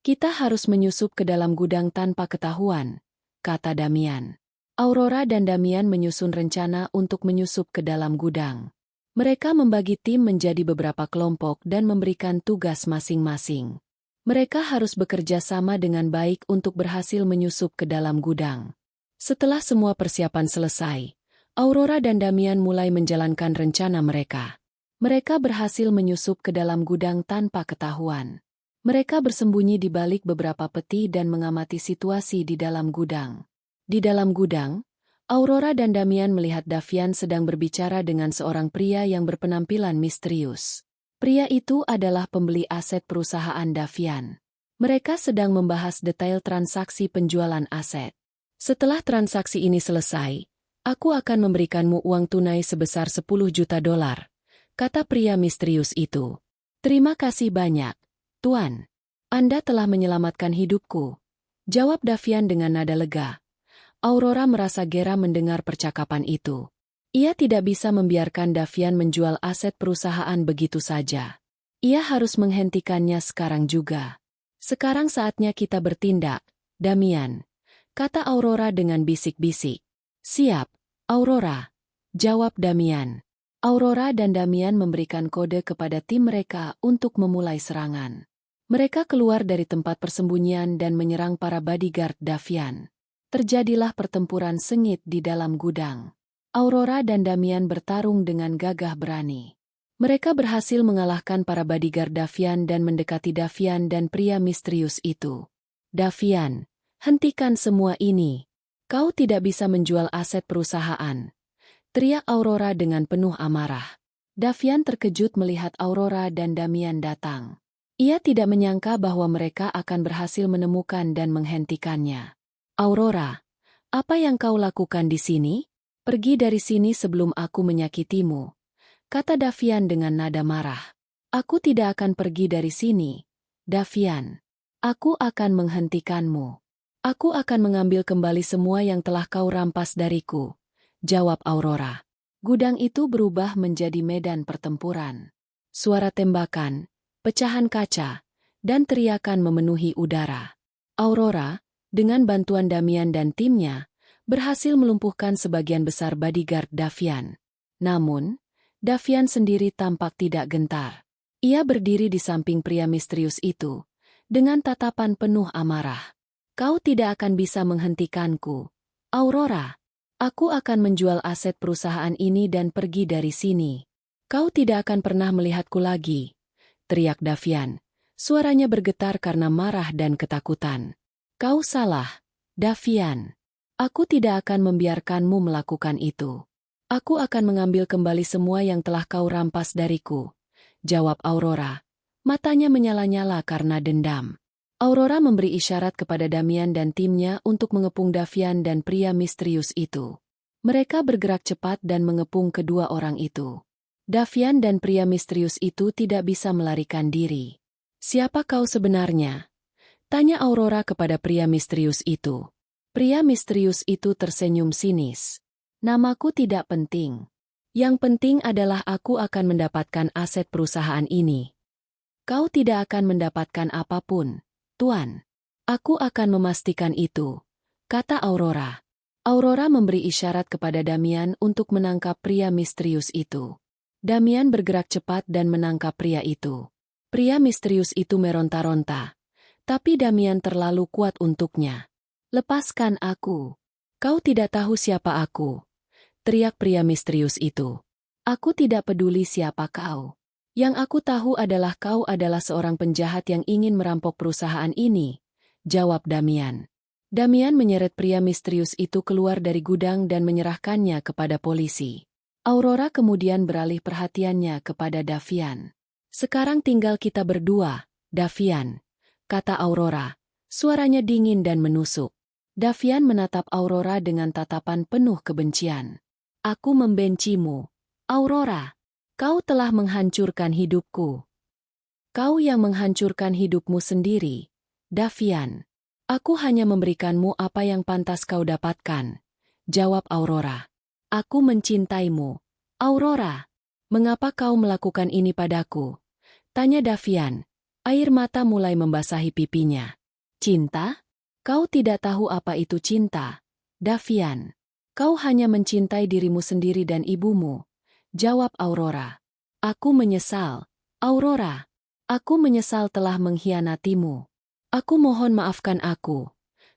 "Kita harus menyusup ke dalam gudang tanpa ketahuan," kata Damian. Aurora dan Damian menyusun rencana untuk menyusup ke dalam gudang. Mereka membagi tim menjadi beberapa kelompok dan memberikan tugas masing-masing. Mereka harus bekerja sama dengan baik untuk berhasil menyusup ke dalam gudang. Setelah semua persiapan selesai, Aurora dan Damian mulai menjalankan rencana mereka. Mereka berhasil menyusup ke dalam gudang tanpa ketahuan. Mereka bersembunyi di balik beberapa peti dan mengamati situasi di dalam gudang. Di dalam gudang, Aurora dan Damian melihat Davian sedang berbicara dengan seorang pria yang berpenampilan misterius. Pria itu adalah pembeli aset perusahaan Davian. Mereka sedang membahas detail transaksi penjualan aset. Setelah transaksi ini selesai, Aku akan memberikanmu uang tunai sebesar 10 juta dolar, kata pria misterius itu. Terima kasih banyak, Tuan. Anda telah menyelamatkan hidupku, jawab Davian dengan nada lega. Aurora merasa geram mendengar percakapan itu. Ia tidak bisa membiarkan Davian menjual aset perusahaan begitu saja. Ia harus menghentikannya sekarang juga. Sekarang saatnya kita bertindak, Damian, kata Aurora dengan bisik-bisik. Siap, Aurora, jawab Damian. Aurora dan Damian memberikan kode kepada tim mereka untuk memulai serangan. Mereka keluar dari tempat persembunyian dan menyerang para bodyguard Davian. Terjadilah pertempuran sengit di dalam gudang. Aurora dan Damian bertarung dengan gagah berani. Mereka berhasil mengalahkan para bodyguard Davian dan mendekati Davian dan pria misterius itu. Davian, hentikan semua ini. Kau tidak bisa menjual aset perusahaan, teriak Aurora dengan penuh amarah. Davian terkejut melihat Aurora dan Damian datang. Ia tidak menyangka bahwa mereka akan berhasil menemukan dan menghentikannya. Aurora, apa yang kau lakukan di sini? Pergi dari sini sebelum aku menyakitimu, kata Davian dengan nada marah. Aku tidak akan pergi dari sini, Davian. Aku akan menghentikanmu. Aku akan mengambil kembali semua yang telah kau rampas dariku, jawab Aurora. Gudang itu berubah menjadi medan pertempuran. Suara tembakan, pecahan kaca, dan teriakan memenuhi udara. Aurora, dengan bantuan Damian dan timnya, berhasil melumpuhkan sebagian besar bodyguard Davian. Namun, Davian sendiri tampak tidak gentar. Ia berdiri di samping pria misterius itu, dengan tatapan penuh amarah. Kau tidak akan bisa menghentikanku, Aurora. Aku akan menjual aset perusahaan ini dan pergi dari sini. Kau tidak akan pernah melihatku lagi, teriak Davian. Suaranya bergetar karena marah dan ketakutan. Kau salah, Davian. Aku tidak akan membiarkanmu melakukan itu. Aku akan mengambil kembali semua yang telah kau rampas dariku, jawab Aurora. Matanya menyala-nyala karena dendam. Aurora memberi isyarat kepada Damian dan timnya untuk mengepung Davian dan pria misterius itu. Mereka bergerak cepat dan mengepung kedua orang itu. Davian dan pria misterius itu tidak bisa melarikan diri. Siapa kau sebenarnya? Tanya Aurora kepada pria misterius itu. Pria misterius itu tersenyum sinis. Namaku tidak penting. Yang penting adalah aku akan mendapatkan aset perusahaan ini. Kau tidak akan mendapatkan apapun, Tuan. Aku akan memastikan itu, kata Aurora. Aurora memberi isyarat kepada Damian untuk menangkap pria misterius itu. Damian bergerak cepat dan menangkap pria itu. Pria misterius itu meronta-ronta. Tapi Damian terlalu kuat untuknya. Lepaskan aku. Kau tidak tahu siapa aku, teriak pria misterius itu. Aku tidak peduli siapa kau. Yang aku tahu adalah kau adalah seorang penjahat yang ingin merampok perusahaan ini, jawab Damian. Damian menyeret pria misterius itu keluar dari gudang dan menyerahkannya kepada polisi. Aurora kemudian beralih perhatiannya kepada Davian. Sekarang tinggal kita berdua, Davian, kata Aurora. Suaranya dingin dan menusuk. Davian menatap Aurora dengan tatapan penuh kebencian. Aku membencimu, Aurora. Kau telah menghancurkan hidupku. Kau yang menghancurkan hidupmu sendiri, Davian. Aku hanya memberikanmu apa yang pantas kau dapatkan, jawab Aurora. Aku mencintaimu, Aurora. Mengapa kau melakukan ini padaku? Tanya Davian. Air mata mulai membasahi pipinya. Cinta? Kau tidak tahu apa itu cinta, Davian. Kau hanya mencintai dirimu sendiri dan ibumu, jawab Aurora. Aku menyesal, Aurora. Aku menyesal telah mengkhianatimu. Aku mohon maafkan aku,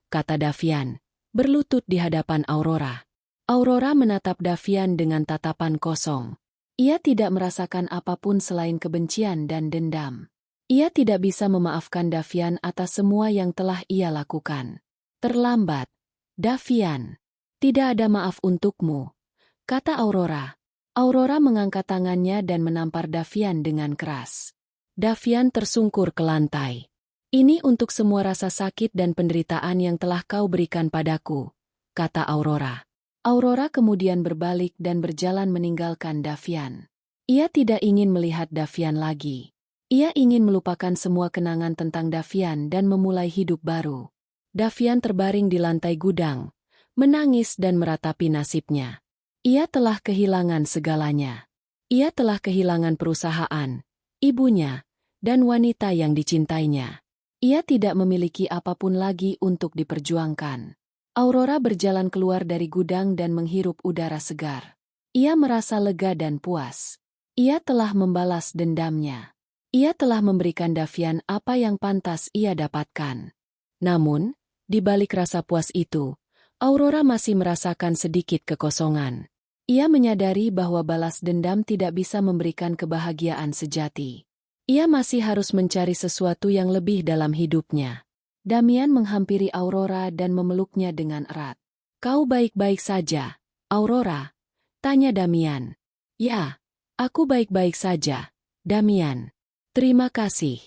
kata Davian, berlutut di hadapan Aurora. Aurora menatap Davian dengan tatapan kosong. Ia tidak merasakan apapun selain kebencian dan dendam. Ia tidak bisa memaafkan Davian atas semua yang telah ia lakukan. Terlambat, Davian. Tidak ada maaf untukmu, kata Aurora. Aurora mengangkat tangannya dan menampar Davian dengan keras. Davian tersungkur ke lantai. Ini untuk semua rasa sakit dan penderitaan yang telah kau berikan padaku, kata Aurora. Aurora kemudian berbalik dan berjalan meninggalkan Davian. Ia tidak ingin melihat Davian lagi. Ia ingin melupakan semua kenangan tentang Davian dan memulai hidup baru. Davian terbaring di lantai gudang, menangis dan meratapi nasibnya. Ia telah kehilangan segalanya. Ia telah kehilangan perusahaan, ibunya, dan wanita yang dicintainya. Ia tidak memiliki apapun lagi untuk diperjuangkan. Aurora berjalan keluar dari gudang dan menghirup udara segar. Ia merasa lega dan puas. Ia telah membalas dendamnya. Ia telah memberikan Davian apa yang pantas ia dapatkan. Namun, di balik rasa puas itu, Aurora masih merasakan sedikit kekosongan. Ia menyadari bahwa balas dendam tidak bisa memberikan kebahagiaan sejati. Ia masih harus mencari sesuatu yang lebih dalam hidupnya. Damian menghampiri Aurora dan memeluknya dengan erat. "Kau baik-baik saja, Aurora?" tanya Damian. "Ya, aku baik-baik saja, Damian." "Terima kasih,"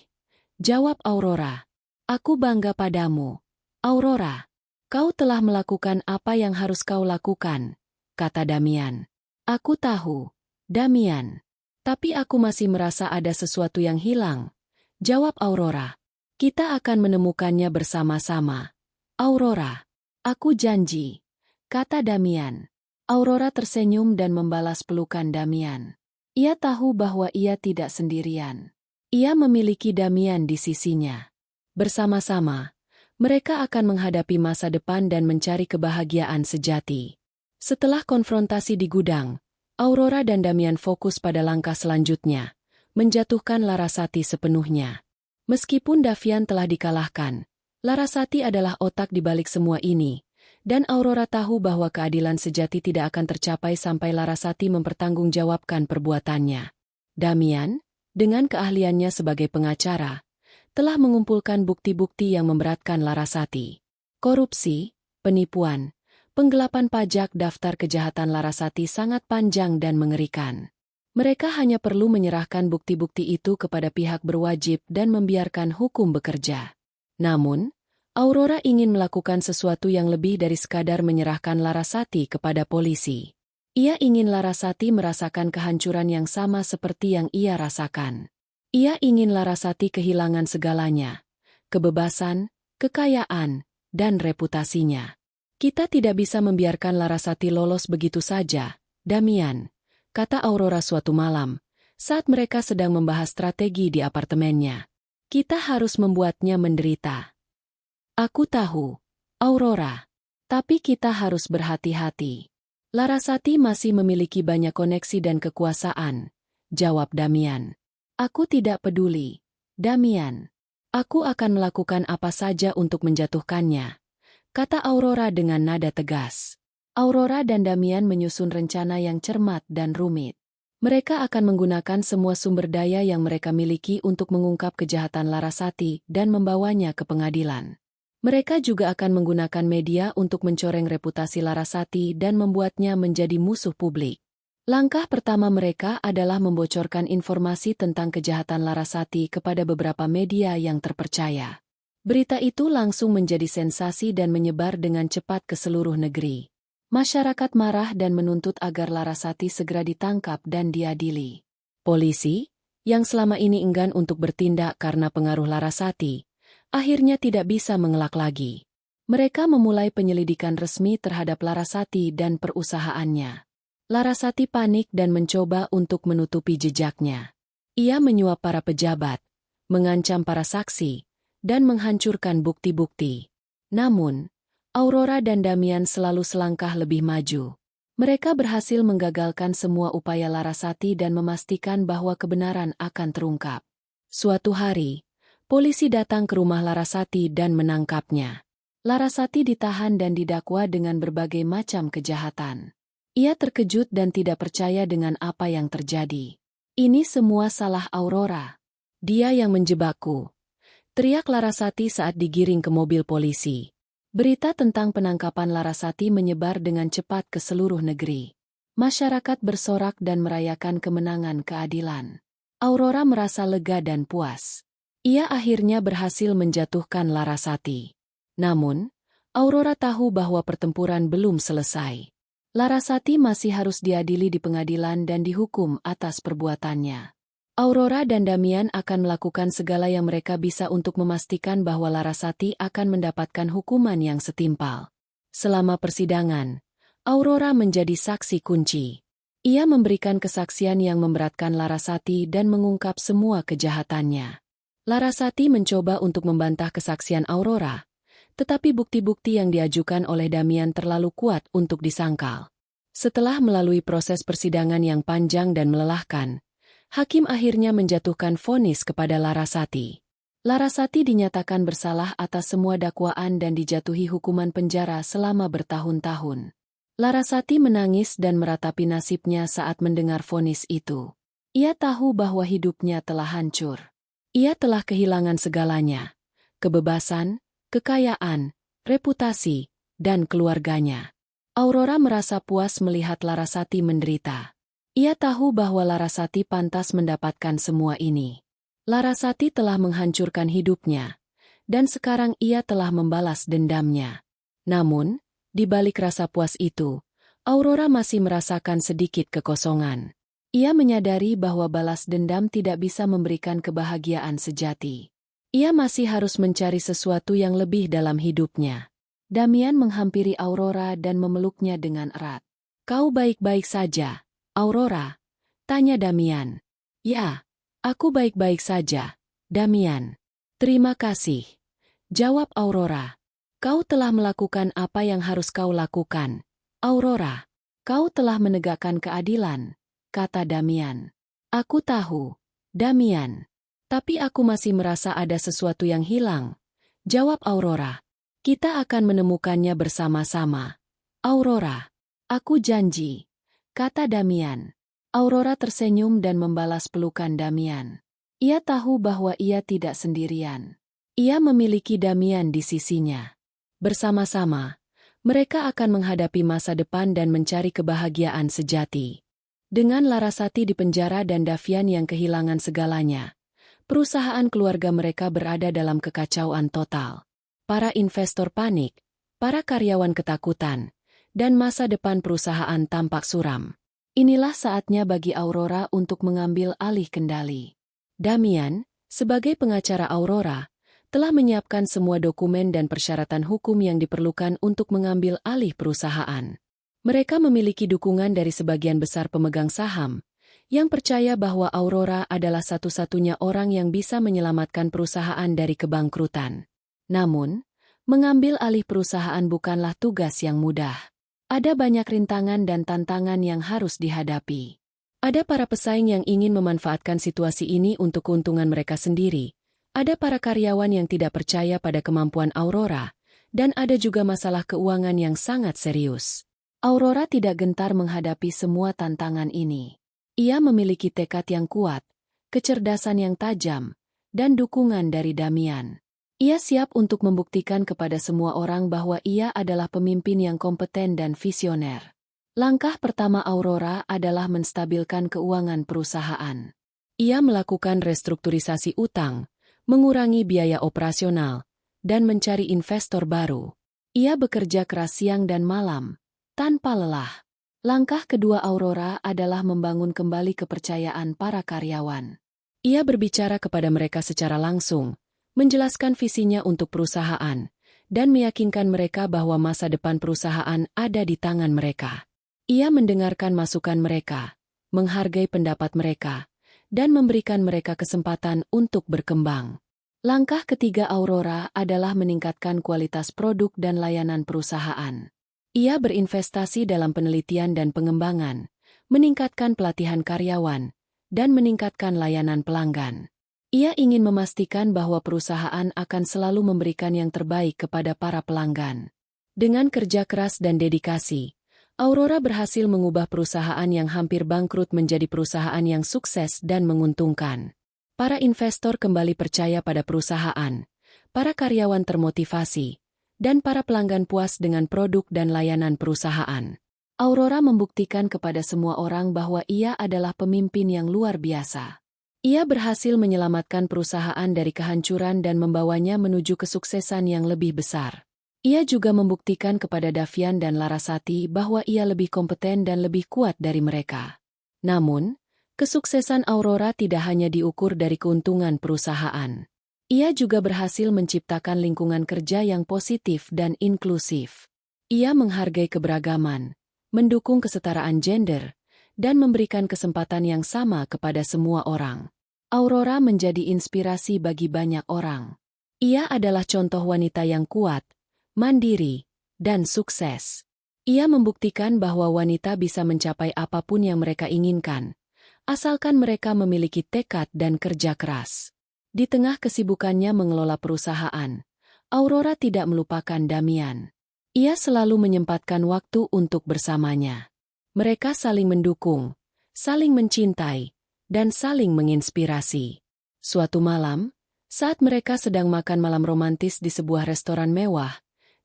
jawab Aurora. "Aku bangga padamu, Aurora. Kau telah melakukan apa yang harus kau lakukan," kata Damian. "Aku tahu, Damian. Tapi aku masih merasa ada sesuatu yang hilang," jawab Aurora. "Kita akan menemukannya bersama-sama, Aurora. Aku janji," kata Damian. Aurora tersenyum dan membalas pelukan Damian. Ia tahu bahwa ia tidak sendirian. Ia memiliki Damian di sisinya. Bersama-sama, mereka akan menghadapi masa depan dan mencari kebahagiaan sejati. Setelah konfrontasi di gudang, Aurora dan Damian fokus pada langkah selanjutnya, menjatuhkan Larasati sepenuhnya. Meskipun Davian telah dikalahkan, Larasati adalah otak di balik semua ini, dan Aurora tahu bahwa keadilan sejati tidak akan tercapai sampai Larasati mempertanggungjawabkan perbuatannya. Damian, dengan keahliannya sebagai pengacara, telah mengumpulkan bukti-bukti yang memberatkan Larasati. Korupsi, penipuan, penggelapan pajak, daftar kejahatan Larasati sangat panjang dan mengerikan. Mereka hanya perlu menyerahkan bukti-bukti itu kepada pihak berwajib dan membiarkan hukum bekerja. Namun, Aurora ingin melakukan sesuatu yang lebih dari sekadar menyerahkan Larasati kepada polisi. Ia ingin Larasati merasakan kehancuran yang sama seperti yang ia rasakan. Ia ingin Larasati kehilangan segalanya, kebebasan, kekayaan, dan reputasinya. "Kita tidak bisa membiarkan Larasati lolos begitu saja, Damian," kata Aurora suatu malam, saat mereka sedang membahas strategi di apartemennya. "Kita harus membuatnya menderita." "Aku tahu, Aurora. Tapi kita harus berhati-hati. Larasati masih memiliki banyak koneksi dan kekuasaan," jawab Damian. "Aku tidak peduli, Damian. Aku akan melakukan apa saja untuk menjatuhkannya," kata Aurora dengan nada tegas. Aurora dan Damian menyusun rencana yang cermat dan rumit. Mereka akan menggunakan semua sumber daya yang mereka miliki untuk mengungkap kejahatan Larasati dan membawanya ke pengadilan. Mereka juga akan menggunakan media untuk mencoreng reputasi Larasati dan membuatnya menjadi musuh publik. Langkah pertama mereka adalah membocorkan informasi tentang kejahatan Larasati kepada beberapa media yang terpercaya. Berita itu langsung menjadi sensasi dan menyebar dengan cepat ke seluruh negeri. Masyarakat marah dan menuntut agar Larasati segera ditangkap dan diadili. Polisi, yang selama ini enggan untuk bertindak karena pengaruh Larasati, akhirnya tidak bisa mengelak lagi. Mereka memulai penyelidikan resmi terhadap Larasati dan perusahaannya. Larasati panik dan mencoba untuk menutupi jejaknya. Ia menyuap para pejabat, mengancam para saksi, dan menghancurkan bukti-bukti. Namun, Aurora dan Damian selalu selangkah lebih maju. Mereka berhasil menggagalkan semua upaya Larasati dan memastikan bahwa kebenaran akan terungkap. Suatu hari, polisi datang ke rumah Larasati dan menangkapnya. Larasati ditahan dan didakwa dengan berbagai macam kejahatan. Ia terkejut dan tidak percaya dengan apa yang terjadi. "Ini semua salah Aurora. Dia yang menjebakku," teriak Larasati saat digiring ke mobil polisi. Berita tentang penangkapan Larasati menyebar dengan cepat ke seluruh negeri. Masyarakat bersorak dan merayakan kemenangan keadilan. Aurora merasa lega dan puas. Ia akhirnya berhasil menjatuhkan Larasati. Namun, Aurora tahu bahwa pertempuran belum selesai. Larasati masih harus diadili di pengadilan dan dihukum atas perbuatannya. Aurora dan Damian akan melakukan segala yang mereka bisa untuk memastikan bahwa Larasati akan mendapatkan hukuman yang setimpal. Selama persidangan, Aurora menjadi saksi kunci. Ia memberikan kesaksian yang memberatkan Larasati dan mengungkap semua kejahatannya. Larasati mencoba untuk membantah kesaksian Aurora, tetapi bukti-bukti yang diajukan oleh Damian terlalu kuat untuk disangkal. Setelah melalui proses persidangan yang panjang dan melelahkan, hakim akhirnya menjatuhkan vonis kepada Larasati. Larasati dinyatakan bersalah atas semua dakwaan dan dijatuhi hukuman penjara selama bertahun-tahun. Larasati menangis dan meratapi nasibnya saat mendengar vonis itu. Ia tahu bahwa hidupnya telah hancur. Ia telah kehilangan segalanya: kebebasan, kekayaan, reputasi, dan keluarganya. Aurora merasa puas melihat Larasati menderita. Ia tahu bahwa Larasati pantas mendapatkan semua ini. Larasati telah menghancurkan hidupnya, dan sekarang ia telah membalas dendamnya. Namun, di balik rasa puas itu, Aurora masih merasakan sedikit kekosongan. Ia menyadari bahwa balas dendam tidak bisa memberikan kebahagiaan sejati. Ia masih harus mencari sesuatu yang lebih dalam hidupnya. Damian menghampiri Aurora dan memeluknya dengan erat. "Kau baik-baik saja, Aurora?" tanya Damian. "Ya, aku baik-baik saja, Damian." "Terima kasih," jawab Aurora. "Kau telah melakukan apa yang harus kau lakukan, Aurora. Kau telah menegakkan keadilan," kata Damian. "Aku tahu, Damian. Tapi aku masih merasa ada sesuatu yang hilang," jawab Aurora. "Kita akan menemukannya bersama-sama, Aurora. Aku janji," kata Damian. Aurora tersenyum dan membalas pelukan Damian. Ia tahu bahwa ia tidak sendirian. Ia memiliki Damian di sisinya. Bersama-sama, mereka akan menghadapi masa depan dan mencari kebahagiaan sejati. Dengan Larasati di penjara dan Davian yang kehilangan segalanya, perusahaan keluarga mereka berada dalam kekacauan total. Para investor panik, para karyawan ketakutan, dan masa depan perusahaan tampak suram. Inilah saatnya bagi Aurora untuk mengambil alih kendali. Damian, sebagai pengacara Aurora, telah menyiapkan semua dokumen dan persyaratan hukum yang diperlukan untuk mengambil alih perusahaan. Mereka memiliki dukungan dari sebagian besar pemegang saham, yang percaya bahwa Aurora adalah satu-satunya orang yang bisa menyelamatkan perusahaan dari kebangkrutan. Namun, mengambil alih perusahaan bukanlah tugas yang mudah. Ada banyak rintangan dan tantangan yang harus dihadapi. Ada para pesaing yang ingin memanfaatkan situasi ini untuk keuntungan mereka sendiri. Ada para karyawan yang tidak percaya pada kemampuan Aurora, dan ada juga masalah keuangan yang sangat serius. Aurora tidak gentar menghadapi semua tantangan ini. Ia memiliki tekad yang kuat, kecerdasan yang tajam, dan dukungan dari Damian. Ia siap untuk membuktikan kepada semua orang bahwa ia adalah pemimpin yang kompeten dan visioner. Langkah pertama Aurora adalah menstabilkan keuangan perusahaan. Ia melakukan restrukturisasi utang, mengurangi biaya operasional, dan mencari investor baru. Ia bekerja keras siang dan malam, tanpa lelah. Langkah kedua Aurora adalah membangun kembali kepercayaan para karyawan. Ia berbicara kepada mereka secara langsung, menjelaskan visinya untuk perusahaan, dan meyakinkan mereka bahwa masa depan perusahaan ada di tangan mereka. Ia mendengarkan masukan mereka, menghargai pendapat mereka, dan memberikan mereka kesempatan untuk berkembang. Langkah ketiga Aurora adalah meningkatkan kualitas produk dan layanan perusahaan. Ia berinvestasi dalam penelitian dan pengembangan, meningkatkan pelatihan karyawan, dan meningkatkan layanan pelanggan. Ia ingin memastikan bahwa perusahaan akan selalu memberikan yang terbaik kepada para pelanggan. Dengan kerja keras dan dedikasi, Aurora berhasil mengubah perusahaan yang hampir bangkrut menjadi perusahaan yang sukses dan menguntungkan. Para investor kembali percaya pada perusahaan, para karyawan termotivasi, dan para pelanggan puas dengan produk dan layanan perusahaan. Aurora membuktikan kepada semua orang bahwa ia adalah pemimpin yang luar biasa. Ia berhasil menyelamatkan perusahaan dari kehancuran dan membawanya menuju kesuksesan yang lebih besar. Ia juga membuktikan kepada Davian dan Larasati bahwa ia lebih kompeten dan lebih kuat dari mereka. Namun, kesuksesan Aurora tidak hanya diukur dari keuntungan perusahaan. Ia juga berhasil menciptakan lingkungan kerja yang positif dan inklusif. Ia menghargai keberagaman, mendukung kesetaraan gender, dan memberikan kesempatan yang sama kepada semua orang. Aurora menjadi inspirasi bagi banyak orang. Ia adalah contoh wanita yang kuat, mandiri, dan sukses. Ia membuktikan bahwa wanita bisa mencapai apapun yang mereka inginkan, asalkan mereka memiliki tekad dan kerja keras. Di tengah kesibukannya mengelola perusahaan, Aurora tidak melupakan Damian. Ia selalu menyempatkan waktu untuk bersamanya. Mereka saling mendukung, saling mencintai, dan saling menginspirasi. Suatu malam, saat mereka sedang makan malam romantis di sebuah restoran mewah,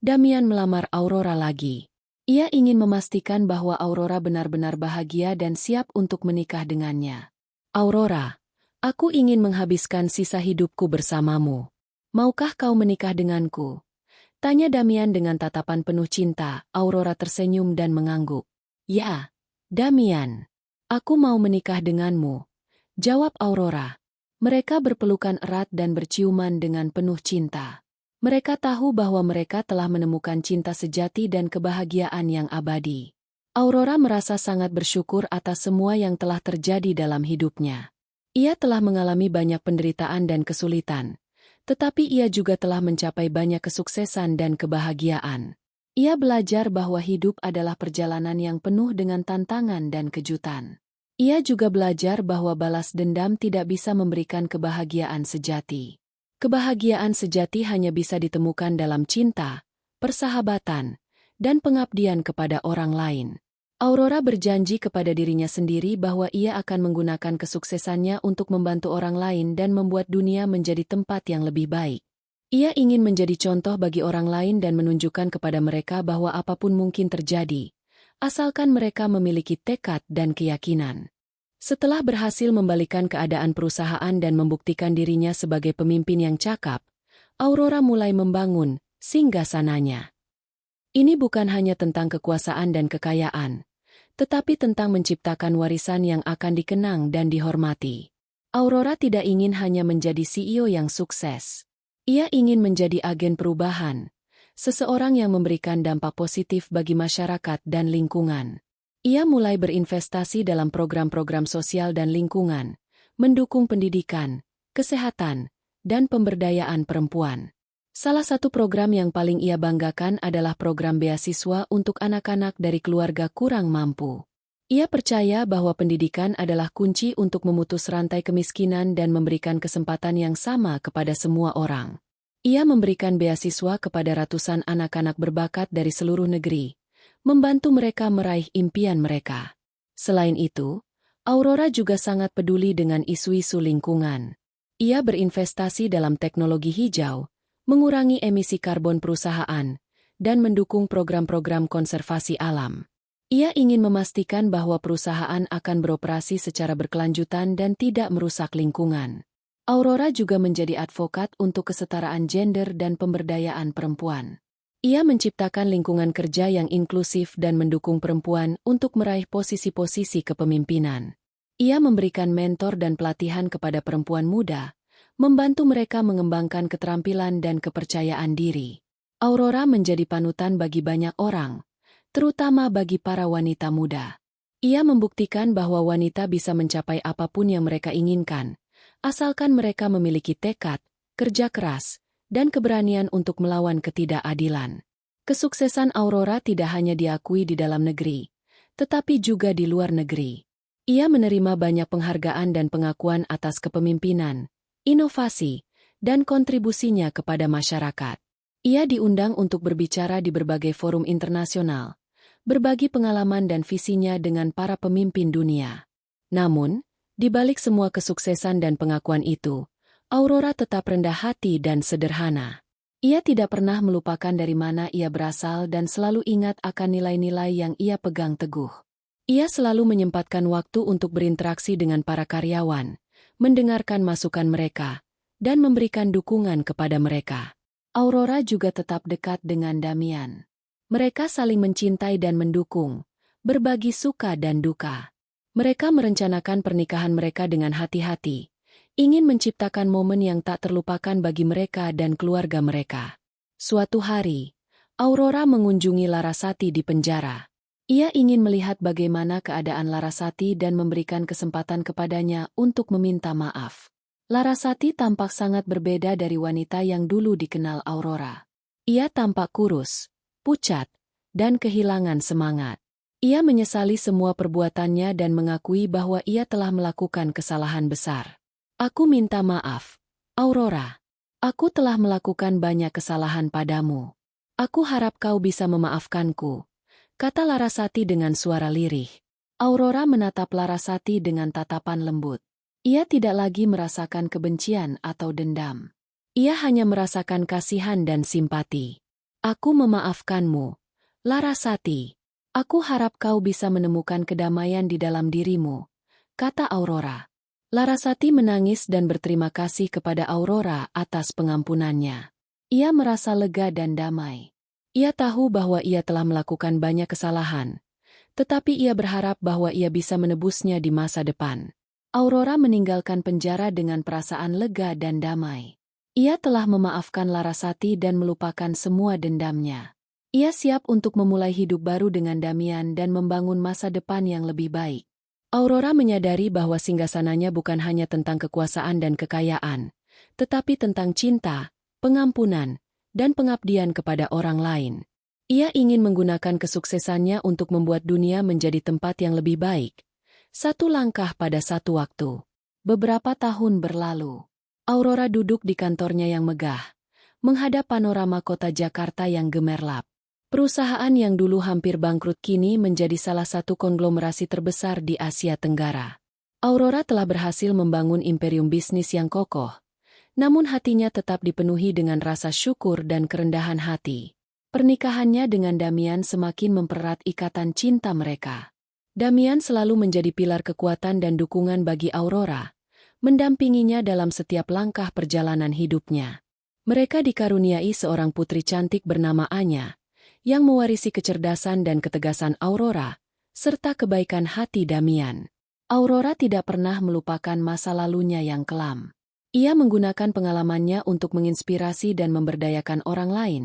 Damian melamar Aurora lagi. Ia ingin memastikan bahwa Aurora benar-benar bahagia dan siap untuk menikah dengannya. Aurora, aku ingin menghabiskan sisa hidupku bersamamu. Maukah kau menikah denganku? Tanya Damian dengan tatapan penuh cinta. Aurora tersenyum dan mengangguk. Ya, Damian. Aku mau menikah denganmu, jawab Aurora. Mereka berpelukan erat dan berciuman dengan penuh cinta. Mereka tahu bahwa mereka telah menemukan cinta sejati dan kebahagiaan yang abadi. Aurora merasa sangat bersyukur atas semua yang telah terjadi dalam hidupnya. Ia telah mengalami banyak penderitaan dan kesulitan, tetapi ia juga telah mencapai banyak kesuksesan dan kebahagiaan. Ia belajar bahwa hidup adalah perjalanan yang penuh dengan tantangan dan kejutan. Ia juga belajar bahwa balas dendam tidak bisa memberikan kebahagiaan sejati. Kebahagiaan sejati hanya bisa ditemukan dalam cinta, persahabatan, dan pengabdian kepada orang lain. Aurora berjanji kepada dirinya sendiri bahwa ia akan menggunakan kesuksesannya untuk membantu orang lain dan membuat dunia menjadi tempat yang lebih baik. Ia ingin menjadi contoh bagi orang lain dan menunjukkan kepada mereka bahwa apapun mungkin terjadi, asalkan mereka memiliki tekad dan keyakinan. Setelah berhasil membalikan keadaan perusahaan dan membuktikan dirinya sebagai pemimpin yang cakap, Aurora mulai membangun singgasananya. Ini bukan hanya tentang kekuasaan dan kekayaan, tetapi tentang menciptakan warisan yang akan dikenang dan dihormati. Aurora tidak ingin hanya menjadi CEO yang sukses. Ia ingin menjadi agen perubahan, seseorang yang memberikan dampak positif bagi masyarakat dan lingkungan. Ia mulai berinvestasi dalam program-program sosial dan lingkungan, mendukung pendidikan, kesehatan, dan pemberdayaan perempuan. Salah satu program yang paling ia banggakan adalah program beasiswa untuk anak-anak dari keluarga kurang mampu. Ia percaya bahwa pendidikan adalah kunci untuk memutus rantai kemiskinan dan memberikan kesempatan yang sama kepada semua orang. Ia memberikan beasiswa kepada ratusan anak-anak berbakat dari seluruh negeri, membantu mereka meraih impian mereka. Selain itu, Aurora juga sangat peduli dengan isu-isu lingkungan. Ia berinvestasi dalam teknologi hijau, mengurangi emisi karbon perusahaan, dan mendukung program-program konservasi alam. Ia ingin memastikan bahwa perusahaan akan beroperasi secara berkelanjutan dan tidak merusak lingkungan. Aurora juga menjadi advokat untuk kesetaraan gender dan pemberdayaan perempuan. Ia menciptakan lingkungan kerja yang inklusif dan mendukung perempuan untuk meraih posisi-posisi kepemimpinan. Ia memberikan mentor dan pelatihan kepada perempuan muda, membantu mereka mengembangkan keterampilan dan kepercayaan diri. Aurora menjadi panutan bagi banyak orang, terutama bagi para wanita muda. Ia membuktikan bahwa wanita bisa mencapai apapun yang mereka inginkan, asalkan mereka memiliki tekad, kerja keras, dan keberanian untuk melawan ketidakadilan. Kesuksesan Aurora tidak hanya diakui di dalam negeri, tetapi juga di luar negeri. Ia menerima banyak penghargaan dan pengakuan atas kepemimpinan, inovasi, dan kontribusinya kepada masyarakat. Ia diundang untuk berbicara di berbagai forum internasional, berbagi pengalaman dan visinya dengan para pemimpin dunia. Namun, di balik semua kesuksesan dan pengakuan itu, Aurora tetap rendah hati dan sederhana. Ia tidak pernah melupakan dari mana ia berasal dan selalu ingat akan nilai-nilai yang ia pegang teguh. Ia selalu menyempatkan waktu untuk berinteraksi dengan para karyawan, mendengarkan masukan mereka, dan memberikan dukungan kepada mereka. Aurora juga tetap dekat dengan Damian. Mereka saling mencintai dan mendukung, berbagi suka dan duka. Mereka merencanakan pernikahan mereka dengan hati-hati, ingin menciptakan momen yang tak terlupakan bagi mereka dan keluarga mereka. Suatu hari, Aurora mengunjungi Larasati di penjara. Ia ingin melihat bagaimana keadaan Larasati dan memberikan kesempatan kepadanya untuk meminta maaf. Larasati tampak sangat berbeda dari wanita yang dulu dikenal Aurora. Ia tampak kurus, pucat, dan kehilangan semangat. Ia menyesali semua perbuatannya dan mengakui bahwa ia telah melakukan kesalahan besar. Aku minta maaf, Aurora. Aku telah melakukan banyak kesalahan padamu. Aku harap kau bisa memaafkanku, kata Larasati dengan suara lirih. Aurora menatap Larasati dengan tatapan lembut. Ia tidak lagi merasakan kebencian atau dendam. Ia hanya merasakan kasihan dan simpati. Aku memaafkanmu, Larasati. Aku harap kau bisa menemukan kedamaian di dalam dirimu, kata Aurora. Larasati menangis dan berterima kasih kepada Aurora atas pengampunannya. Ia merasa lega dan damai. Ia tahu bahwa ia telah melakukan banyak kesalahan, tetapi ia berharap bahwa ia bisa menebusnya di masa depan. Aurora meninggalkan penjara dengan perasaan lega dan damai. Ia telah memaafkan Larasati dan melupakan semua dendamnya. Ia siap untuk memulai hidup baru dengan Damian dan membangun masa depan yang lebih baik. Aurora menyadari bahwa singgasananya bukan hanya tentang kekuasaan dan kekayaan, tetapi tentang cinta, pengampunan, dan pengabdian kepada orang lain. Ia ingin menggunakan kesuksesannya untuk membuat dunia menjadi tempat yang lebih baik. Satu langkah pada satu waktu. Beberapa tahun berlalu. Aurora duduk di kantornya yang megah, menghadap panorama kota Jakarta yang gemerlap. Perusahaan yang dulu hampir bangkrut kini menjadi salah satu konglomerasi terbesar di Asia Tenggara. Aurora telah berhasil membangun imperium bisnis yang kokoh, namun hatinya tetap dipenuhi dengan rasa syukur dan kerendahan hati. Pernikahannya dengan Damian semakin mempererat ikatan cinta mereka. Damian selalu menjadi pilar kekuatan dan dukungan bagi Aurora, mendampinginya dalam setiap langkah perjalanan hidupnya. Mereka dikaruniai seorang putri cantik bernama Anya, yang mewarisi kecerdasan dan ketegasan Aurora, serta kebaikan hati Damian. Aurora tidak pernah melupakan masa lalunya yang kelam. Ia menggunakan pengalamannya untuk menginspirasi dan memberdayakan orang lain,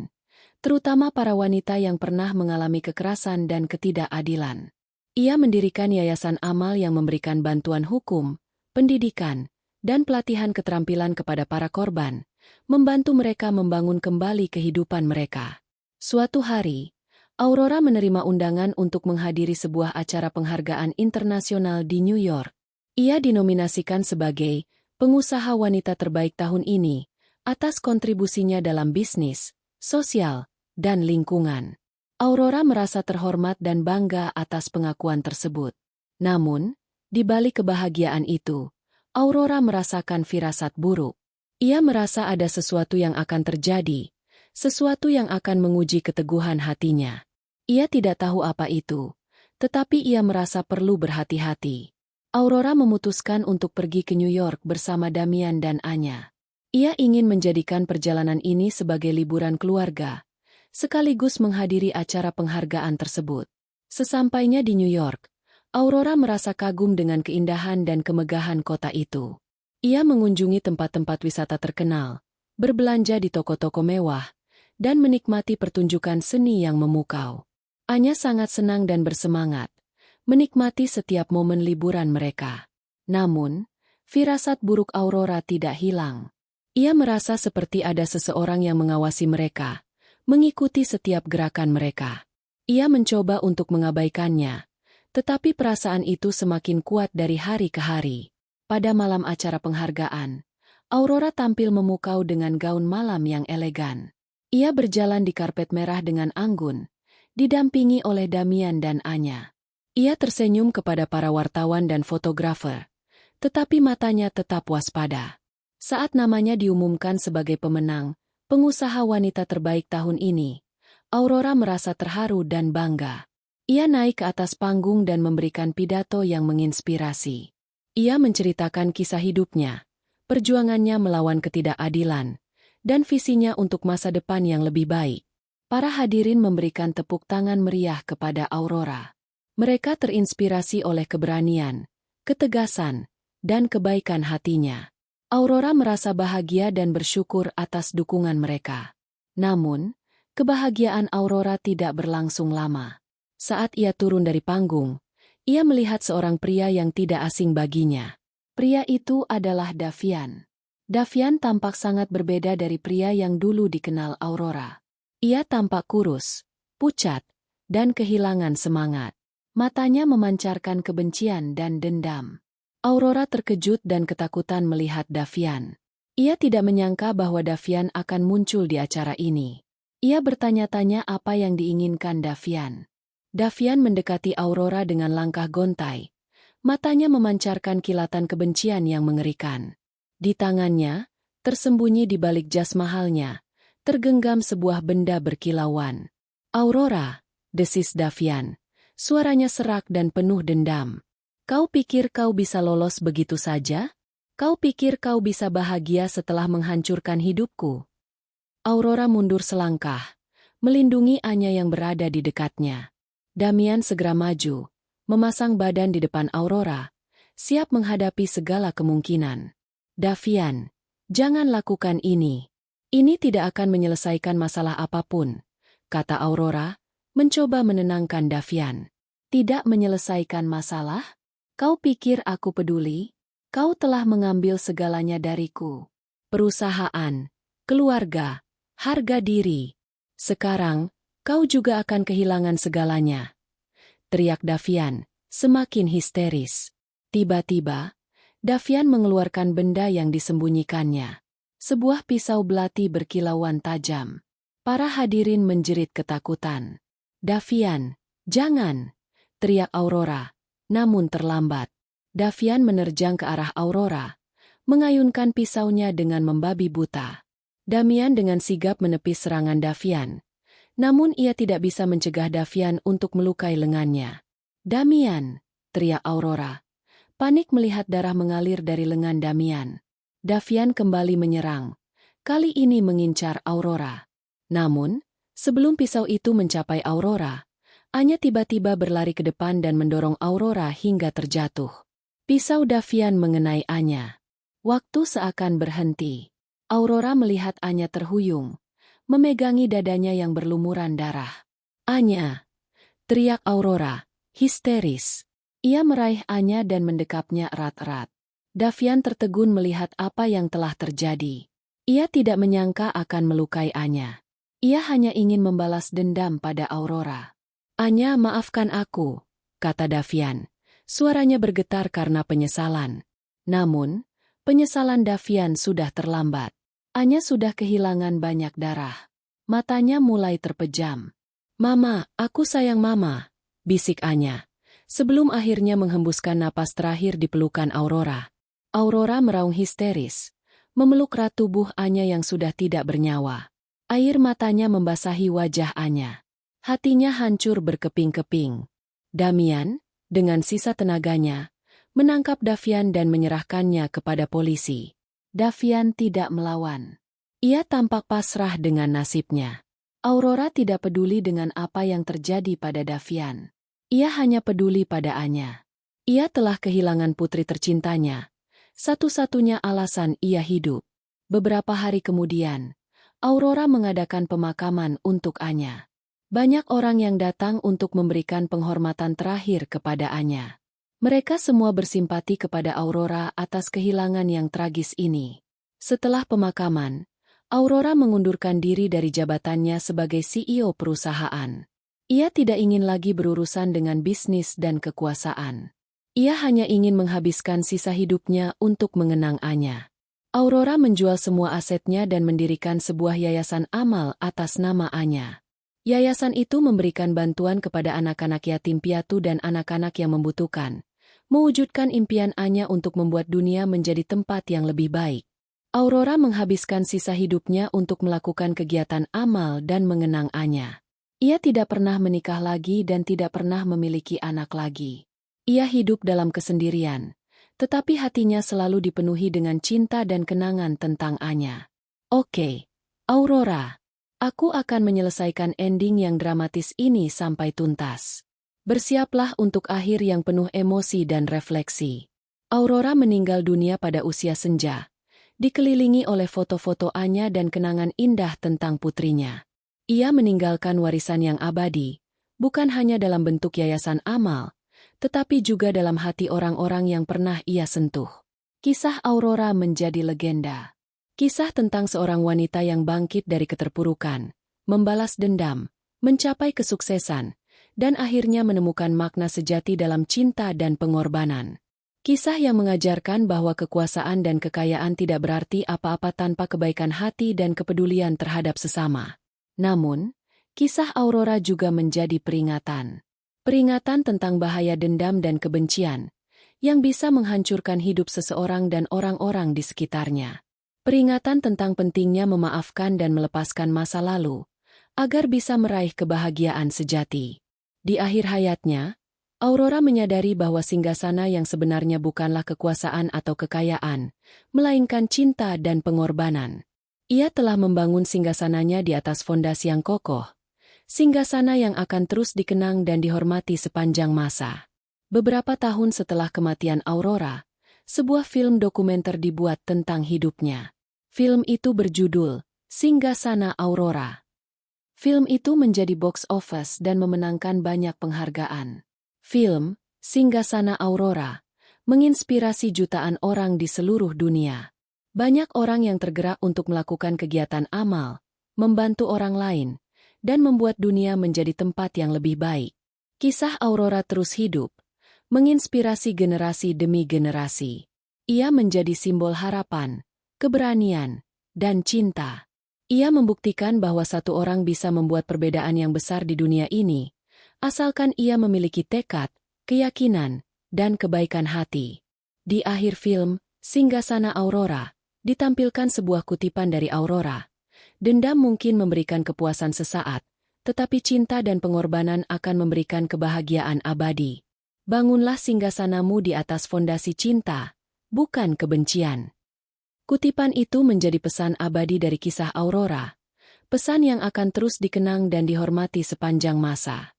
terutama para wanita yang pernah mengalami kekerasan dan ketidakadilan. Ia mendirikan yayasan amal yang memberikan bantuan hukum, pendidikan, dan pelatihan keterampilan kepada para korban, membantu mereka membangun kembali kehidupan mereka. Suatu hari, Aurora menerima undangan untuk menghadiri sebuah acara penghargaan internasional di New York. Ia dinominasikan sebagai pengusaha wanita terbaik tahun ini, atas kontribusinya dalam bisnis, sosial, dan lingkungan. Aurora merasa terhormat dan bangga atas pengakuan tersebut. Namun, di balik kebahagiaan itu, Aurora merasakan firasat buruk. Ia merasa ada sesuatu yang akan terjadi, sesuatu yang akan menguji keteguhan hatinya. Ia tidak tahu apa itu, tetapi ia merasa perlu berhati-hati. Aurora memutuskan untuk pergi ke New York bersama Damian dan Anya. Ia ingin menjadikan perjalanan ini sebagai liburan keluarga, sekaligus menghadiri acara penghargaan tersebut. Sesampainya di New York, Aurora merasa kagum dengan keindahan dan kemegahan kota itu. Ia mengunjungi tempat-tempat wisata terkenal, berbelanja di toko-toko mewah, dan menikmati pertunjukan seni yang memukau. Anya sangat senang dan bersemangat, menikmati setiap momen liburan mereka. Namun, firasat buruk Aurora tidak hilang. Ia merasa seperti ada seseorang yang mengawasi mereka, mengikuti setiap gerakan mereka. Ia mencoba untuk mengabaikannya, tetapi perasaan itu semakin kuat dari hari ke hari. Pada malam acara penghargaan, Aurora tampil memukau dengan gaun malam yang elegan. Ia berjalan di karpet merah dengan anggun, didampingi oleh Damian dan Anya. Ia tersenyum kepada para wartawan dan fotografer, tetapi matanya tetap waspada. Saat namanya diumumkan sebagai pemenang, pengusaha wanita terbaik tahun ini, Aurora merasa terharu dan bangga. Ia naik ke atas panggung dan memberikan pidato yang menginspirasi. Ia menceritakan kisah hidupnya, perjuangannya melawan ketidakadilan, dan visinya untuk masa depan yang lebih baik. Para hadirin memberikan tepuk tangan meriah kepada Aurora. Mereka terinspirasi oleh keberanian, ketegasan, dan kebaikan hatinya. Aurora merasa bahagia dan bersyukur atas dukungan mereka. Namun, kebahagiaan Aurora tidak berlangsung lama. Saat ia turun dari panggung, ia melihat seorang pria yang tidak asing baginya. Pria itu adalah Davian. Davian tampak sangat berbeda dari pria yang dulu dikenal Aurora. Ia tampak kurus, pucat, dan kehilangan semangat. Matanya memancarkan kebencian dan dendam. Aurora terkejut dan ketakutan melihat Davian. Ia tidak menyangka bahwa Davian akan muncul di acara ini. Ia bertanya-tanya apa yang diinginkan Davian. Davian mendekati Aurora dengan langkah gontai. Matanya memancarkan kilatan kebencian yang mengerikan. Di tangannya, tersembunyi di balik jas mahalnya, tergenggam sebuah benda berkilauan. "Aurora," desis Davian. Suaranya serak dan penuh dendam. "Kau pikir kau bisa lolos begitu saja? Kau pikir kau bisa bahagia setelah menghancurkan hidupku?" Aurora mundur selangkah, melindungi Anya yang berada di dekatnya. Damian segera maju, memasang badan di depan Aurora, siap menghadapi segala kemungkinan. "Davian, jangan lakukan ini. Ini tidak akan menyelesaikan masalah apapun," kata Aurora, mencoba menenangkan Davian. "Tidak menyelesaikan masalah? Kau pikir aku peduli? Kau telah mengambil segalanya dariku. Perusahaan, keluarga, harga diri. Sekarang, kau juga akan kehilangan segalanya," teriak Davian, semakin histeris. Tiba-tiba, Davian mengeluarkan benda yang disembunyikannya. Sebuah pisau belati berkilauan tajam. Para hadirin menjerit ketakutan. "Davian, jangan!" teriak Aurora, namun terlambat. Davian menerjang ke arah Aurora, mengayunkan pisaunya dengan membabi buta. Damian dengan sigap menepis serangan Davian, namun ia tidak bisa mencegah Davian untuk melukai lengannya. "Damian!" teriak Aurora, panik melihat darah mengalir dari lengan Damian. Davian kembali menyerang, kali ini mengincar Aurora. Namun, sebelum pisau itu mencapai Aurora, Anya tiba-tiba berlari ke depan dan mendorong Aurora hingga terjatuh. Pisau Davian mengenai Anya. Waktu seakan berhenti. Aurora melihat Anya terhuyung, memegangi dadanya yang berlumuran darah. "Anya!" teriak Aurora, histeris. Ia meraih Anya dan mendekapnya erat-erat. Davian tertegun melihat apa yang telah terjadi. Ia tidak menyangka akan melukai Anya. Ia hanya ingin membalas dendam pada Aurora. "Anya, maafkan aku," kata Davian. Suaranya bergetar karena penyesalan. Namun, penyesalan Davian sudah terlambat. Anya sudah kehilangan banyak darah. Matanya mulai terpejam. "Mama, aku sayang Mama," bisik Anya, sebelum akhirnya menghembuskan napas terakhir di pelukan Aurora. Aurora meraung histeris, memeluk erat tubuh Anya yang sudah tidak bernyawa. Air matanya membasahi wajah Anya. Hatinya hancur berkeping-keping. Damian, dengan sisa tenaganya, menangkap Davian dan menyerahkannya kepada polisi. Davian tidak melawan. Ia tampak pasrah dengan nasibnya. Aurora tidak peduli dengan apa yang terjadi pada Davian. Ia hanya peduli pada Anya. Ia telah kehilangan putri tercintanya, satu-satunya alasan ia hidup. Beberapa hari kemudian, Aurora mengadakan pemakaman untuk Anya. Banyak orang yang datang untuk memberikan penghormatan terakhir kepada Anya. Mereka semua bersimpati kepada Aurora atas kehilangan yang tragis ini. Setelah pemakaman, Aurora mengundurkan diri dari jabatannya sebagai CEO perusahaan. Ia tidak ingin lagi berurusan dengan bisnis dan kekuasaan. Ia hanya ingin menghabiskan sisa hidupnya untuk mengenang Anya. Aurora menjual semua asetnya dan mendirikan sebuah yayasan amal atas nama Anya. Yayasan itu memberikan bantuan kepada anak-anak yatim piatu dan anak-anak yang membutuhkan, mewujudkan impian Anya untuk membuat dunia menjadi tempat yang lebih baik. Aurora menghabiskan sisa hidupnya untuk melakukan kegiatan amal dan mengenang Anya. Ia tidak pernah menikah lagi dan tidak pernah memiliki anak lagi. Ia hidup dalam kesendirian, tetapi hatinya selalu dipenuhi dengan cinta dan kenangan tentang Anya. Oke, Aurora, aku akan menyelesaikan ending yang dramatis ini sampai tuntas. Bersiaplah untuk akhir yang penuh emosi dan refleksi. Aurora meninggal dunia pada usia senja, dikelilingi oleh foto-foto Anya dan kenangan indah tentang putrinya. Ia meninggalkan warisan yang abadi, bukan hanya dalam bentuk yayasan amal, tetapi juga dalam hati orang-orang yang pernah ia sentuh. Kisah Aurora menjadi legenda. Kisah tentang seorang wanita yang bangkit dari keterpurukan, membalas dendam, mencapai kesuksesan, dan akhirnya menemukan makna sejati dalam cinta dan pengorbanan. Kisah yang mengajarkan bahwa kekuasaan dan kekayaan tidak berarti apa-apa tanpa kebaikan hati dan kepedulian terhadap sesama. Namun, kisah Aurora juga menjadi peringatan. Peringatan tentang bahaya dendam dan kebencian, yang bisa menghancurkan hidup seseorang dan orang-orang di sekitarnya. Peringatan tentang pentingnya memaafkan dan melepaskan masa lalu, agar bisa meraih kebahagiaan sejati. Di akhir hayatnya, Aurora menyadari bahwa singgasana yang sebenarnya bukanlah kekuasaan atau kekayaan, melainkan cinta dan pengorbanan. Ia telah membangun singgasananya di atas fondasi yang kokoh, singgasana yang akan terus dikenang dan dihormati sepanjang masa. Beberapa tahun setelah kematian Aurora, sebuah film dokumenter dibuat tentang hidupnya. Film itu berjudul Singgasana Aurora. Film itu menjadi box office dan memenangkan banyak penghargaan. Film Singgasana Aurora menginspirasi jutaan orang di seluruh dunia. Banyak orang yang tergerak untuk melakukan kegiatan amal, membantu orang lain, dan membuat dunia menjadi tempat yang lebih baik. Kisah Aurora terus hidup, menginspirasi generasi demi generasi. Ia menjadi simbol harapan, keberanian, dan cinta. Ia membuktikan bahwa satu orang bisa membuat perbedaan yang besar di dunia ini, asalkan ia memiliki tekad, keyakinan, dan kebaikan hati. Di akhir film, Singgasana Aurora, ditampilkan sebuah kutipan dari Aurora. Dendam mungkin memberikan kepuasan sesaat, tetapi cinta dan pengorbanan akan memberikan kebahagiaan abadi. Bangunlah singgasanamu di atas fondasi cinta, bukan kebencian. Kutipan itu menjadi pesan abadi dari kisah Aurora, pesan yang akan terus dikenang dan dihormati sepanjang masa.